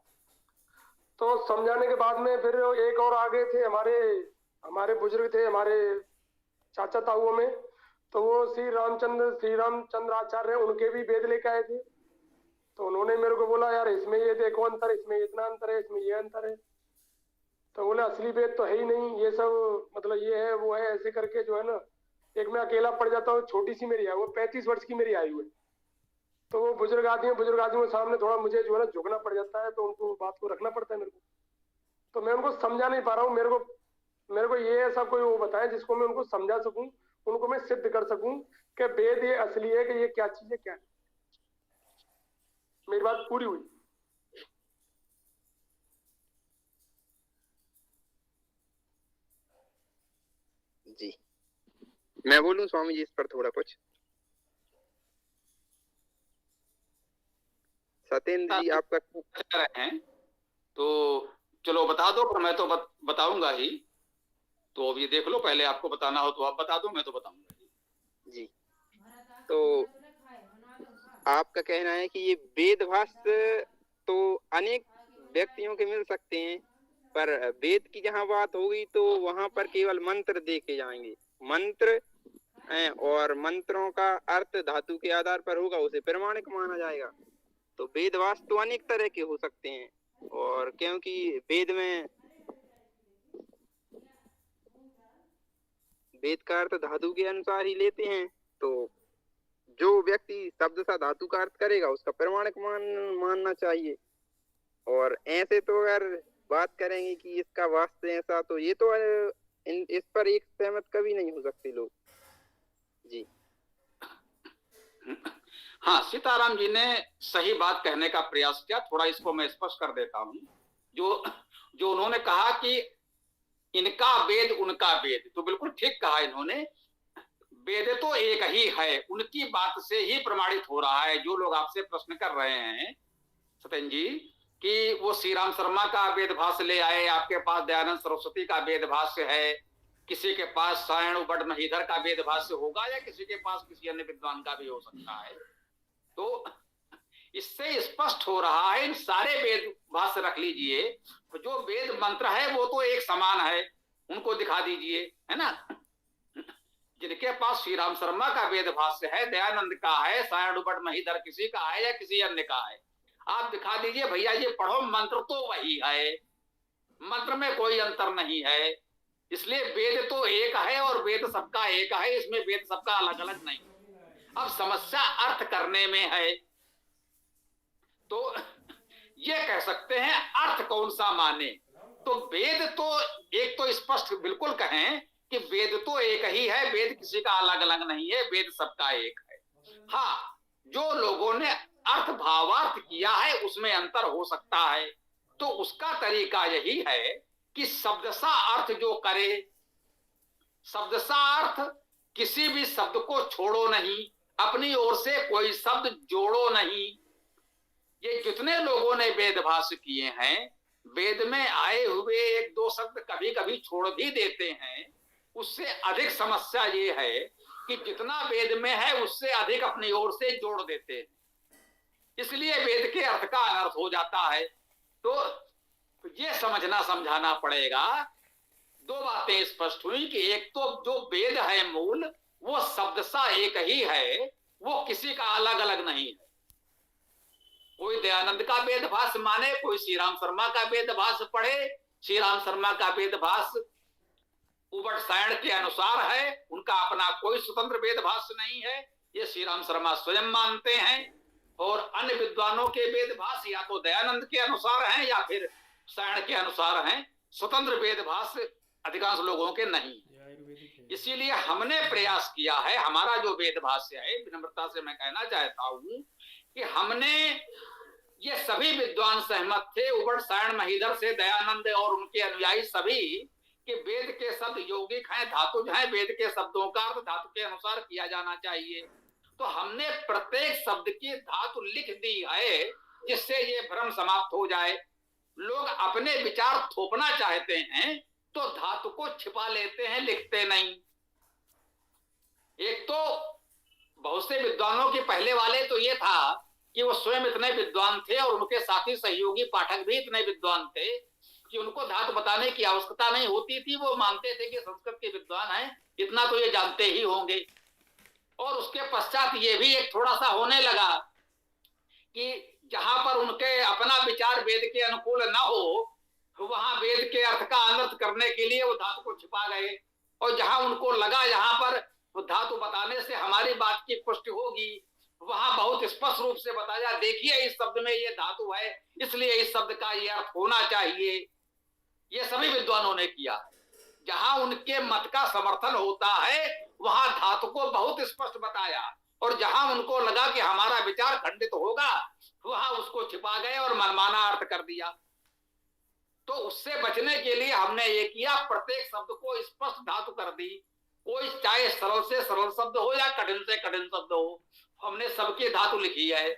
तो समझाने के बाद में फिर एक और आगे थे हमारे बुजुर्ग थे, हमारे चाचा ताऊओं में, तो वो श्री रामचंद्र आचार्य, उनके भी वेद लेके आए थे। तो उन्होंने मेरे को बोला यार इसमें ये देखो अंतर, इसमें इतना अंतर है, इसमें ये अंतर है। तो बोले असली वेद तो है ही नहीं, ये सब मतलब ये है वो है, ऐसे करके जो है ना, एक मैं अकेला पड़ जाता हूँ, छोटी सी मेरी आयु, वो 35 वर्ष की मेरी आयु है। तो वो बुजुर्ग आदमी के सामने थोड़ा मुझे जो है ना झुकना पड़ जाता है, तो उनको बात को रखना पड़ता है मेरे को। तो मैं उनको समझा नहीं पा रहा हूँ, मेरे को ये ऐसा कोई वो बताए जिसको मैं उनको समझा सकूं, उनको मैं सिद्ध कर सकूं कि वेद ये असली है, कि ये क्या चीज है, क्या है। मेरी बात पूरी हुई। जी मैं बोलूं स्वामी जी इस पर थोड़ा कुछ? सत्येंद्र जी आपका हैं तो चलो बता दो, पर मैं तो बताऊंगा ही। तो अब ये देख लो, पहले आपको बताना हो तो आप बता दो, मैं तो बताऊंगा जी। तो आपका कहना है कि ये वेद भाष्य तो अनेक व्यक्तियों के मिल सकते हैं, पर वेद की जहाँ बात होगी तो वहां पर केवल मंत्र देखे जाएंगे, मंत्र और मंत्रों का अर्थ धातु के आधार पर होगा, उसे प्रमाणिक माना जाएगा। तो वेद भाष्य तो अनेक तरह के हो सकते हैं, और क्योंकि वेद का अर्थ धातु के अनुसार ही लेते हैं, तो जो व्यक्ति शब्द सा धातु का अर्थ करेगा उसका प्रमाणिक मानना चाहिए। और ऐसे तो अगर बात करेंगे कि इसका वास्तव ऐसा, तो ये तो इस पर एक सहमत कभी नहीं हो सकते लोग जी। हाँ, सीताराम जी ने सही बात कहने का प्रयास किया। थोड़ा इसको मैं स्पष्ट कर देता हूँ। जो उन्होंने कहा कि इनका वेद उनका वेद, तो बिल्कुल ठीक कहा इन्होंने। वेद तो एक ही है, उनकी बात से ही प्रमाणित हो रहा है। जो लोग आपसे प्रश्न कर रहे हैं सत्यन जी कि वो श्री राम शर्मा का वेद भाष्य ले आए, आपके पास दयानंद सरस्वती का वेद भाष्य है, किसी के पास सायण बट महीधर का वेद भाष्य होगा, या किसी के पास किसी अन्य विद्वान का भी हो सकता है। तो इससे स्पष्ट हो रहा है, इन सारे वेद भाष्य रख लीजिए, जो वेद मंत्र है वो तो एक समान है, उनको दिखा दीजिए, है ना। जिनके पास श्री राम शर्मा का वेद भाष्य है, दयानंद का है, सायण बट महीधर किसी का है या किसी अन्य का है, आप दिखा दीजिए भैया ये पढ़ो, मंत्र तो वही है, मंत्र में कोई अंतर नहीं है। इसलिए वेद तो एक है और वेद सबका एक है, इसमें वेद सबका अलग अलग नहीं। अब समस्या अर्थ करने में है, तो ये कह सकते हैं अर्थ कौन सा माने। तो वेद तो एक तो स्पष्ट बिल्कुल कहें कि वेद तो एक ही है, वेद किसी का अलग अलग नहीं है, वेद सबका एक है। हाँ, जो लोगों ने अर्थ भावार्थ किया है उसमें अंतर हो सकता है, तो उसका तरीका यही है कि शब्द सा अर्थ जो करे, शब्द सा अर्थ, किसी भी शब्द को छोड़ो नहीं, अपनी ओर से कोई शब्द जोड़ो नहीं। ये जितने लोगों ने वेद भाष्य किए हैं, वेद में आए हुए एक दो शब्द कभी कभी छोड़ भी देते हैं। उससे अधिक समस्या ये है कि जितना वेद में है उससे अधिक अपनी ओर से जोड़ देते हैं, इसलिए वेद के अर्थ का अनर्थ हो जाता है। तो ये समझना समझाना पड़ेगा। दो बातें स्पष्ट हुई कि एक तो जो वेद है मूल, वो शब्द सा एक ही है, वो किसी का अलग अलग नहीं है। कोई दयानंद का वेद भाष्य माने, कोई श्री राम शर्मा का वेद भाष्य पढ़े। श्री राम शर्मा का वेद भाष्य उबट सायण के अनुसार है, उनका अपना कोई स्वतंत्र वेद भाष्य नहीं है, ये श्री राम शर्मा स्वयं मानते हैं। और अन्य विद्वानों के वेद भाष्य या तो दयानंद के अनुसार हैं या फिर सायण के अनुसार हैं, स्वतंत्र वेद भाष्य अधिकांश लोगों के नहीं। इसीलिए हमने प्रयास किया है, हमारा जो वेद भाष्य है, विनम्रता से मैं कहना चाहता हूं कि हमने, ये सभी विद्वान सहमत थे, उबड़ सायण महीधर से दयानंद और उनके अनुयायी सभी, कि वेद के शब्द यौगिक हैं, धातुज हैं, वेद के शब्दों का अर्थ धातु के अनुसार किया जाना चाहिए। तो हमने प्रत्येक शब्द की धातु लिख दी है, जिससे ये भ्रम समाप्त हो जाए। लोग अपने विचार थोपना चाहते हैं तो धातु को छिपा लेते हैं, लिखते नहीं। एक तो बहुत से विद्वानों के पहले वाले तो ये था कि वो स्वयं इतने विद्वान थे और उनके साथी सहयोगी पाठक भी इतने विद्वान थे कि उनको धातु बताने की आवश्यकता नहीं होती थी। वो मानते थे कि संस्कृत के विद्वान हैं, इतना तो ये जानते ही होंगे। और उसके पश्चात ये भी एक थोड़ा सा होने लगा कि जहां पर उनके अपना विचार वेद के अनुकूल न हो, वहां वेद के अर्थ का अनर्थ करने के लिए वो धातु को छिपा गए। और जहां उनको लगा यहाँ पर धातु बताने से हमारी बात की पुष्टि होगी, वहां बहुत स्पष्ट रूप से बताया, देखिए इस शब्द में ये धातु है, इसलिए इस शब्द का ये अर्थ होना चाहिए। ये सभी विद्वानों ने किया। जहां उनके मत का समर्थन होता है वहां धातु को बहुत स्पष्ट बताया, और जहां उनको लगा कि हमारा विचार खंडित होगा, वहां उसको छिपा गए और मनमाना अर्थ कर दिया। तो उससे बचने के लिए हमने ये किया, प्रत्येक शब्द को स्पष्ट धातु कर दी। कोई चाहे सरल से सरल शब्द हो या कठिन से कठिन शब्द हो, हमने सबकी धातु लिखी है।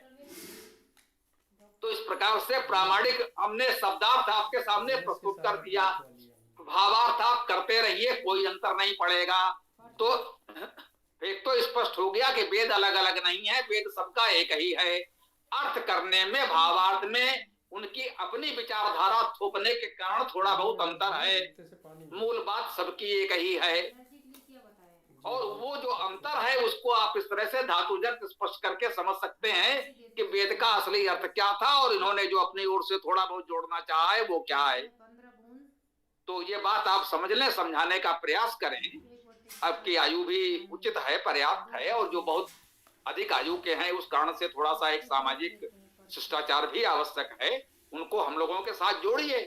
तो इस प्रकार से प्रामाणिक हमने शब्दार्थ आपके सामने प्रस्तुत कर दिया। भावार्थ आप करते रहिए, कोई अंतर नहीं पड़ेगा। तो एक तो स्पष्ट हो गया कि वेद अलग अलग नहीं है, वेद सबका एक ही है। अर्थ करने में, भावार्थ में उनकी अपनी विचारधारा थोपने के कारण थोड़ा बहुत अंतर है, मूल बात सबकी एक ही है। और वो जो अंतर है उसको आप इस तरह से धातुजत स्पष्ट करके समझ सकते हैं कि वेद का असली अर्थ क्या था और इन्होंने जो अपनी ओर से थोड़ा बहुत जोड़ना चाहा है वो क्या है। तो ये बात आप समझ लें, समझाने का प्रयास करें। आपकी आयु भी उचित है, पर्याप्त है, और जो बहुत अधिक आयु के हैं उस कारण से थोड़ा सा एक सामाजिक शिष्टाचार भी आवश्यक है, उनको हम लोगों के साथ जोड़िए।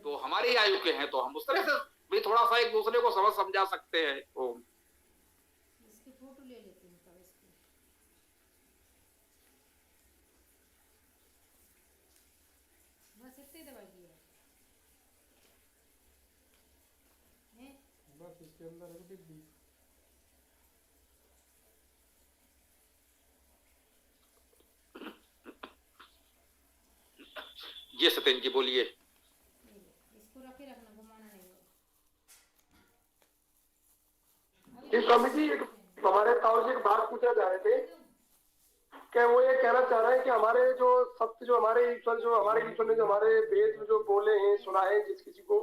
तो हमारी आयु के हैं तो हम उस तरह से भी थोड़ा सा एक दूसरे को समझ समझा सकते हैं। ओम। इसकी फोटो ले लेते हैं तब इसकी। बस इतनी दवाई की है बस इसके अंदर है डिब्बी। जी सत्येंद्र जी बोलिए। इसको रखे रखना, घुमाना नहीं होगा। स्वामी जी हमारे ताऊ जी एक बात पूछना चाह रहे थे कि वो ये कहना चाह रहे हैं कि हमारे जो सत्य जो हमारे ईश्वर ने जो हमारे वेद में जो बोले हैं सुना है जिस किसी को,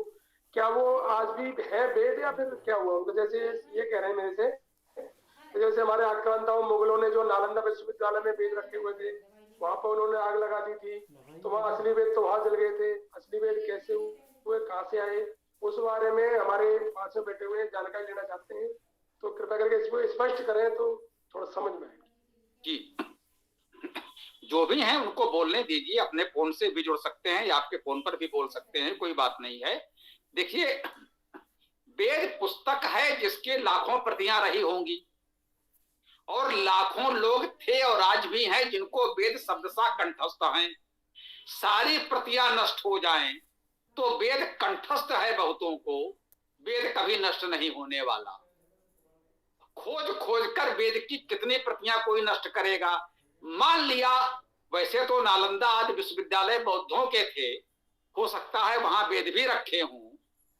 क्या वो आज भी है वेद या फिर क्या हुआ उनको? जैसे ये कह रहे हैं मेरे से, जैसे हमारे आक्रांताओं मुगलों ने जो नालंदा विश्वविद्यालय में वेद रखे हुए थे वहां पर उन्होंने आग लगा दी थी, तो वहाँ असली वेद तो वहां जल गए थे। असली वेद कैसे हुए, कहाँ से आए, उस बारे में हमारे पास में बैठे हुए जानकारी लेना चाहते हैं, तो कृपया करके इसको स्पष्ट करें तो थोड़ा समझ में आए। जी जो भी हैं उनको बोलने दीजिए, अपने फोन से भी जुड़ सकते हैं या आपके फोन पर भी बोल सकते हैं, कोई बात नहीं है। देखिए वेद पुस्तक है जिसके लाखों प्रतियां रही होंगी और लाखों लोग थे और आज भी हैं जिनको वेद शब्दशः कंठस्थ हैं। सारी प्रतियां नष्ट हो जाएं तो वेद कंठस्थ है बहुतों को, वेद कभी नष्ट नहीं होने वाला। खोज खोज कर वेद की कितनी प्रतियां कोई नष्ट करेगा। मान लिया वैसे तो नालंदा आदि विश्वविद्यालय बौद्धों के थे, हो सकता है वहां वेद भी रखे हों,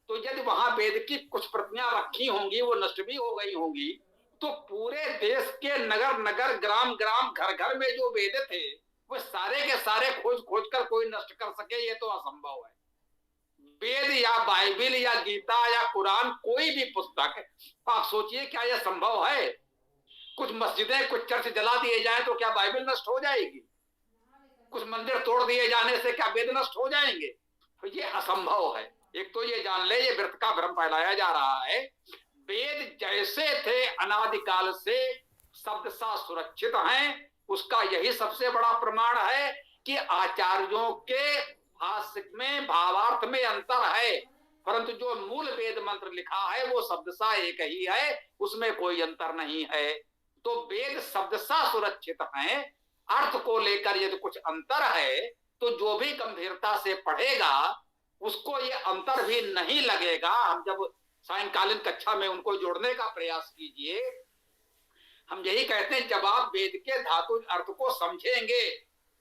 तो यदि वहां वेद की कुछ प्रतियां रखी होंगी वो नष्ट भी हो गई होंगी, तो पूरे देश के नगर नगर ग्राम ग्राम घर घर में जो वेद थे वो सारे के सारे खोज खोज कर कोई नष्ट कर सके, ये तो असंभव है। वेद या बाइबिल या गीता या कुरान कोई भी पुस्तक, आप सोचिए क्या यह संभव है? कुछ मस्जिदें कुछ चर्च जला दिए जाएं तो क्या बाइबिल नष्ट हो जाएगी? कुछ मंदिर तोड़ दिए जाने से क्या वेद नष्ट हो जाएंगे? तो ये असंभव है। एक तो ये जान ले, ये व्यर्थ का भ्रम फैलाया जा रहा है। वेद जैसे थे अनादिकाल से शब्दशः सुरक्षित हैं, उसका यही सबसे बड़ा प्रमाण है कि आचार्यों के भाष्य में भावार्थ में अंतर है, परंतु जो मूल वेद मंत्र लिखा है वो शब्दशः एक ही है, उसमें कोई अंतर नहीं है। तो वेद शब्दशः सुरक्षित हैं, अर्थ को लेकर यदि कुछ अंतर है तो जो भी गंभीरता से पढ़ेगा उसको ये अंतर भी नहीं लगेगा। हम जब सायंकालीन कक्षा में उनको जोड़ने का प्रयास कीजिए, हम यही कहते हैं जब आप वेद के धातु अर्थ को समझेंगे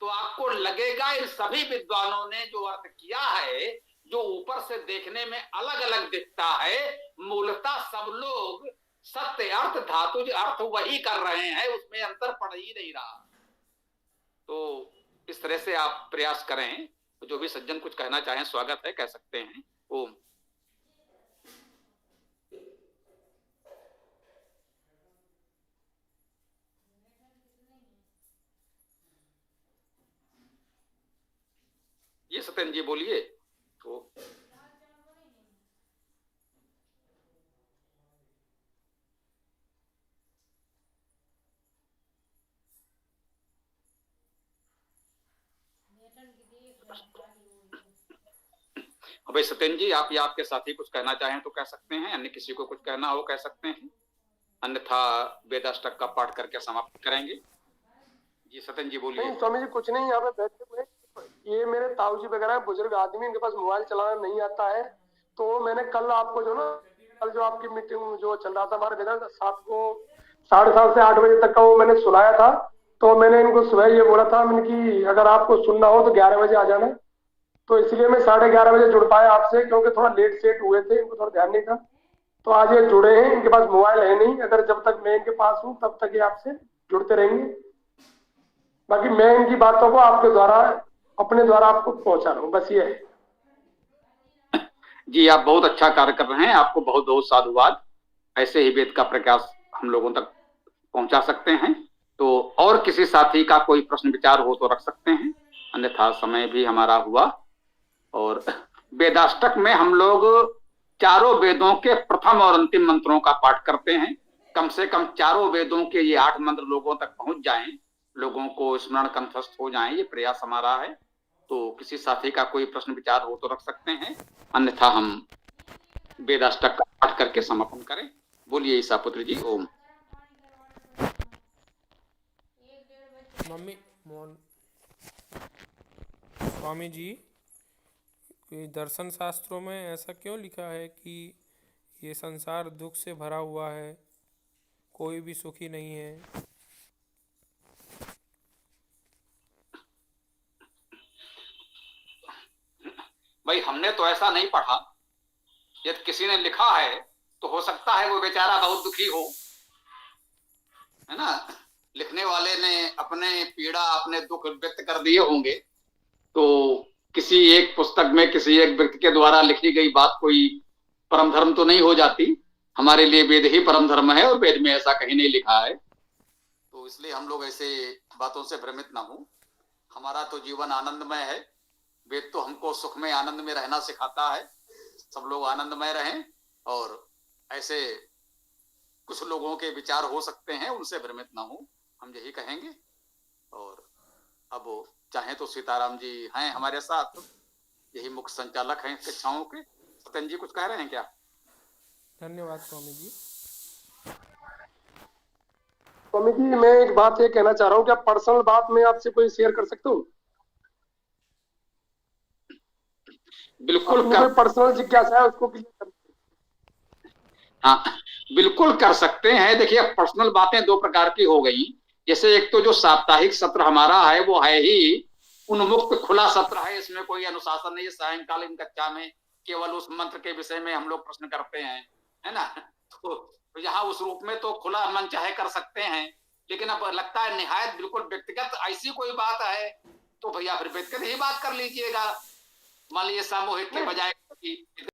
तो आपको लगेगा इन सभी विद्वानों ने जो अर्थ किया है, जो ऊपर से देखने में अलग अलग दिखता है, मूलतः सब लोग सत्य अर्थ धातुज अर्थ वही कर रहे हैं, उसमें अंतर पड़ ही नहीं रहा। तो इस तरह से आप प्रयास करें। जो भी सज्जन कुछ कहना चाहें स्वागत है, कह सकते हैं। ओम। ये सत्येंद्र जी बोलिए। तो भाई सत्येंद्र जी आप या आपके साथी कुछ कहना चाहें तो कह सकते हैं, अन्य किसी को कुछ कहना हो कह सकते हैं, अन्यथा वेदाष्टक का पाठ करके समाप्त करेंगे। जी सत्येंद्र जी बोलिए। स्वामी जी कुछ नहीं, यहाँ पे बैठे हुए ये मेरे ताऊ जी वगैरह बुजुर्ग आदमी, इनके पास मोबाइल चलाना नहीं आता है। तो मैंने कल आपको कल जो आपकी मीटिंग जो चल रहा था हमारे वेदांत 7 को 7:30 से 8 बजे तक का, वो मैंने सुनाया था। तो मैंने इनको सुबह ये बोला था कि अगर आपको सुनना हो तो 11 बजे आ जाना, तो इसलिए मैं 11:30 बजे जुड़ पाया आपसे, क्योंकि थोड़ा लेट सेट हुए थे, इनको थोड़ा ध्यान नहीं था। तो आज ये जुड़े हैं, इनके पास मोबाइल है नहीं, अगर जब तक मैं इनके पास हूँ तब तक ये आपसे जुड़ते रहेंगे। बाकी मैं इनकी बातों को आपके द्वारा अपने द्वारा आपको पहुंचा रहा हूँ, बस ये है। जी आप बहुत अच्छा कार्य कर रहे हैं, आपको बहुत बहुत साधुवाद। ऐसे ही वेद का प्रकाश हम लोगों तक पहुंचा सकते हैं। तो और किसी साथी का कोई प्रश्न विचार हो तो रख सकते हैं, अन्यथा समय भी हमारा हुआ। और वेदाष्टक में हम लोग चारों वेदों के प्रथम और अंतिम मंत्रों का पाठ करते हैं। कम से कम चारों वेदों के ये 8 मंत्र लोगों तक पहुंच जाएं, लोगों को स्मरण कंठस्थ हो जाएं, ये प्रयास हमारा है। तो किसी साथी का कोई प्रश्न विचार हो तो रख सकते हैं, अन्यथा हम वेदाष्टक का पाठ करके समापन करें। बोलिए ईसापुत्र जी। ओम। मम्मी मोहन स्वामी जी, ये दर्शन शास्त्रों में ऐसा क्यों लिखा है कि ये संसार दुख से भरा हुआ है, कोई भी सुखी नहीं है? भाई हमने तो ऐसा नहीं पढ़ा, यदि किसी ने लिखा है तो हो सकता है वो बेचारा बहुत दुखी हो, है ना। लिखने वाले ने अपने पीड़ा अपने दुख व्यक्त कर दिए होंगे, तो किसी एक पुस्तक में किसी एक व्यक्ति के द्वारा लिखी गई बात कोई परम धर्म तो नहीं हो जाती। हमारे लिए वेद ही परम धर्म है और वेद में ऐसा कहीं नहीं लिखा है। तो इसलिए हम लोग ऐसे बातों से भ्रमित ना हो। हमारा तो जीवन आनंदमय है, वेद तो हमको सुख में आनंद में रहना सिखाता है। सब लोग आनंदमय रहें, और ऐसे कुछ लोगों के विचार हो सकते हैं, उनसे भ्रमित ना हो, हम यही कहेंगे। और अब चाहे तो सीताराम जी हैं हमारे साथ, यही मुख्य संचालक हैं कक्षाओं के। सत्यन जी कुछ कह रहे हैं क्या? धन्यवाद स्वामी जी। स्वामी जी मैं एक बात ये कहना चाह रहा हूँ, क्या पर्सनल बात मैं आपसे कोई शेयर कर सकता हूँ? बिल्कुल अपनी कोई पर्सनल जिज्ञासा है उसको क्लियर कर। हाँ, बिल्कुल कर सकते हैं। देखिए, पर्सनल बातें दो प्रकार की हो गई। जैसे एक तो जो साप्ताहिक सत्र हमारा है वो है ही उन्मुक्त खुला सत्र है, इसमें कोई अनुशासन नहीं है। सायंकालीन कक्षा में केवल उस मंत्र के विषय में हम लोग प्रश्न करते हैं, है ना। तो यहाँ उस रूप में तो खुला मन चाहे कर सकते हैं, लेकिन अब लगता है निहायत बिल्कुल व्यक्तिगत ऐसी कोई बात है तो भैया फिर व्यक्तिगत ही बात कर लीजिएगा। मान लीजिए सामूहिक के बजाय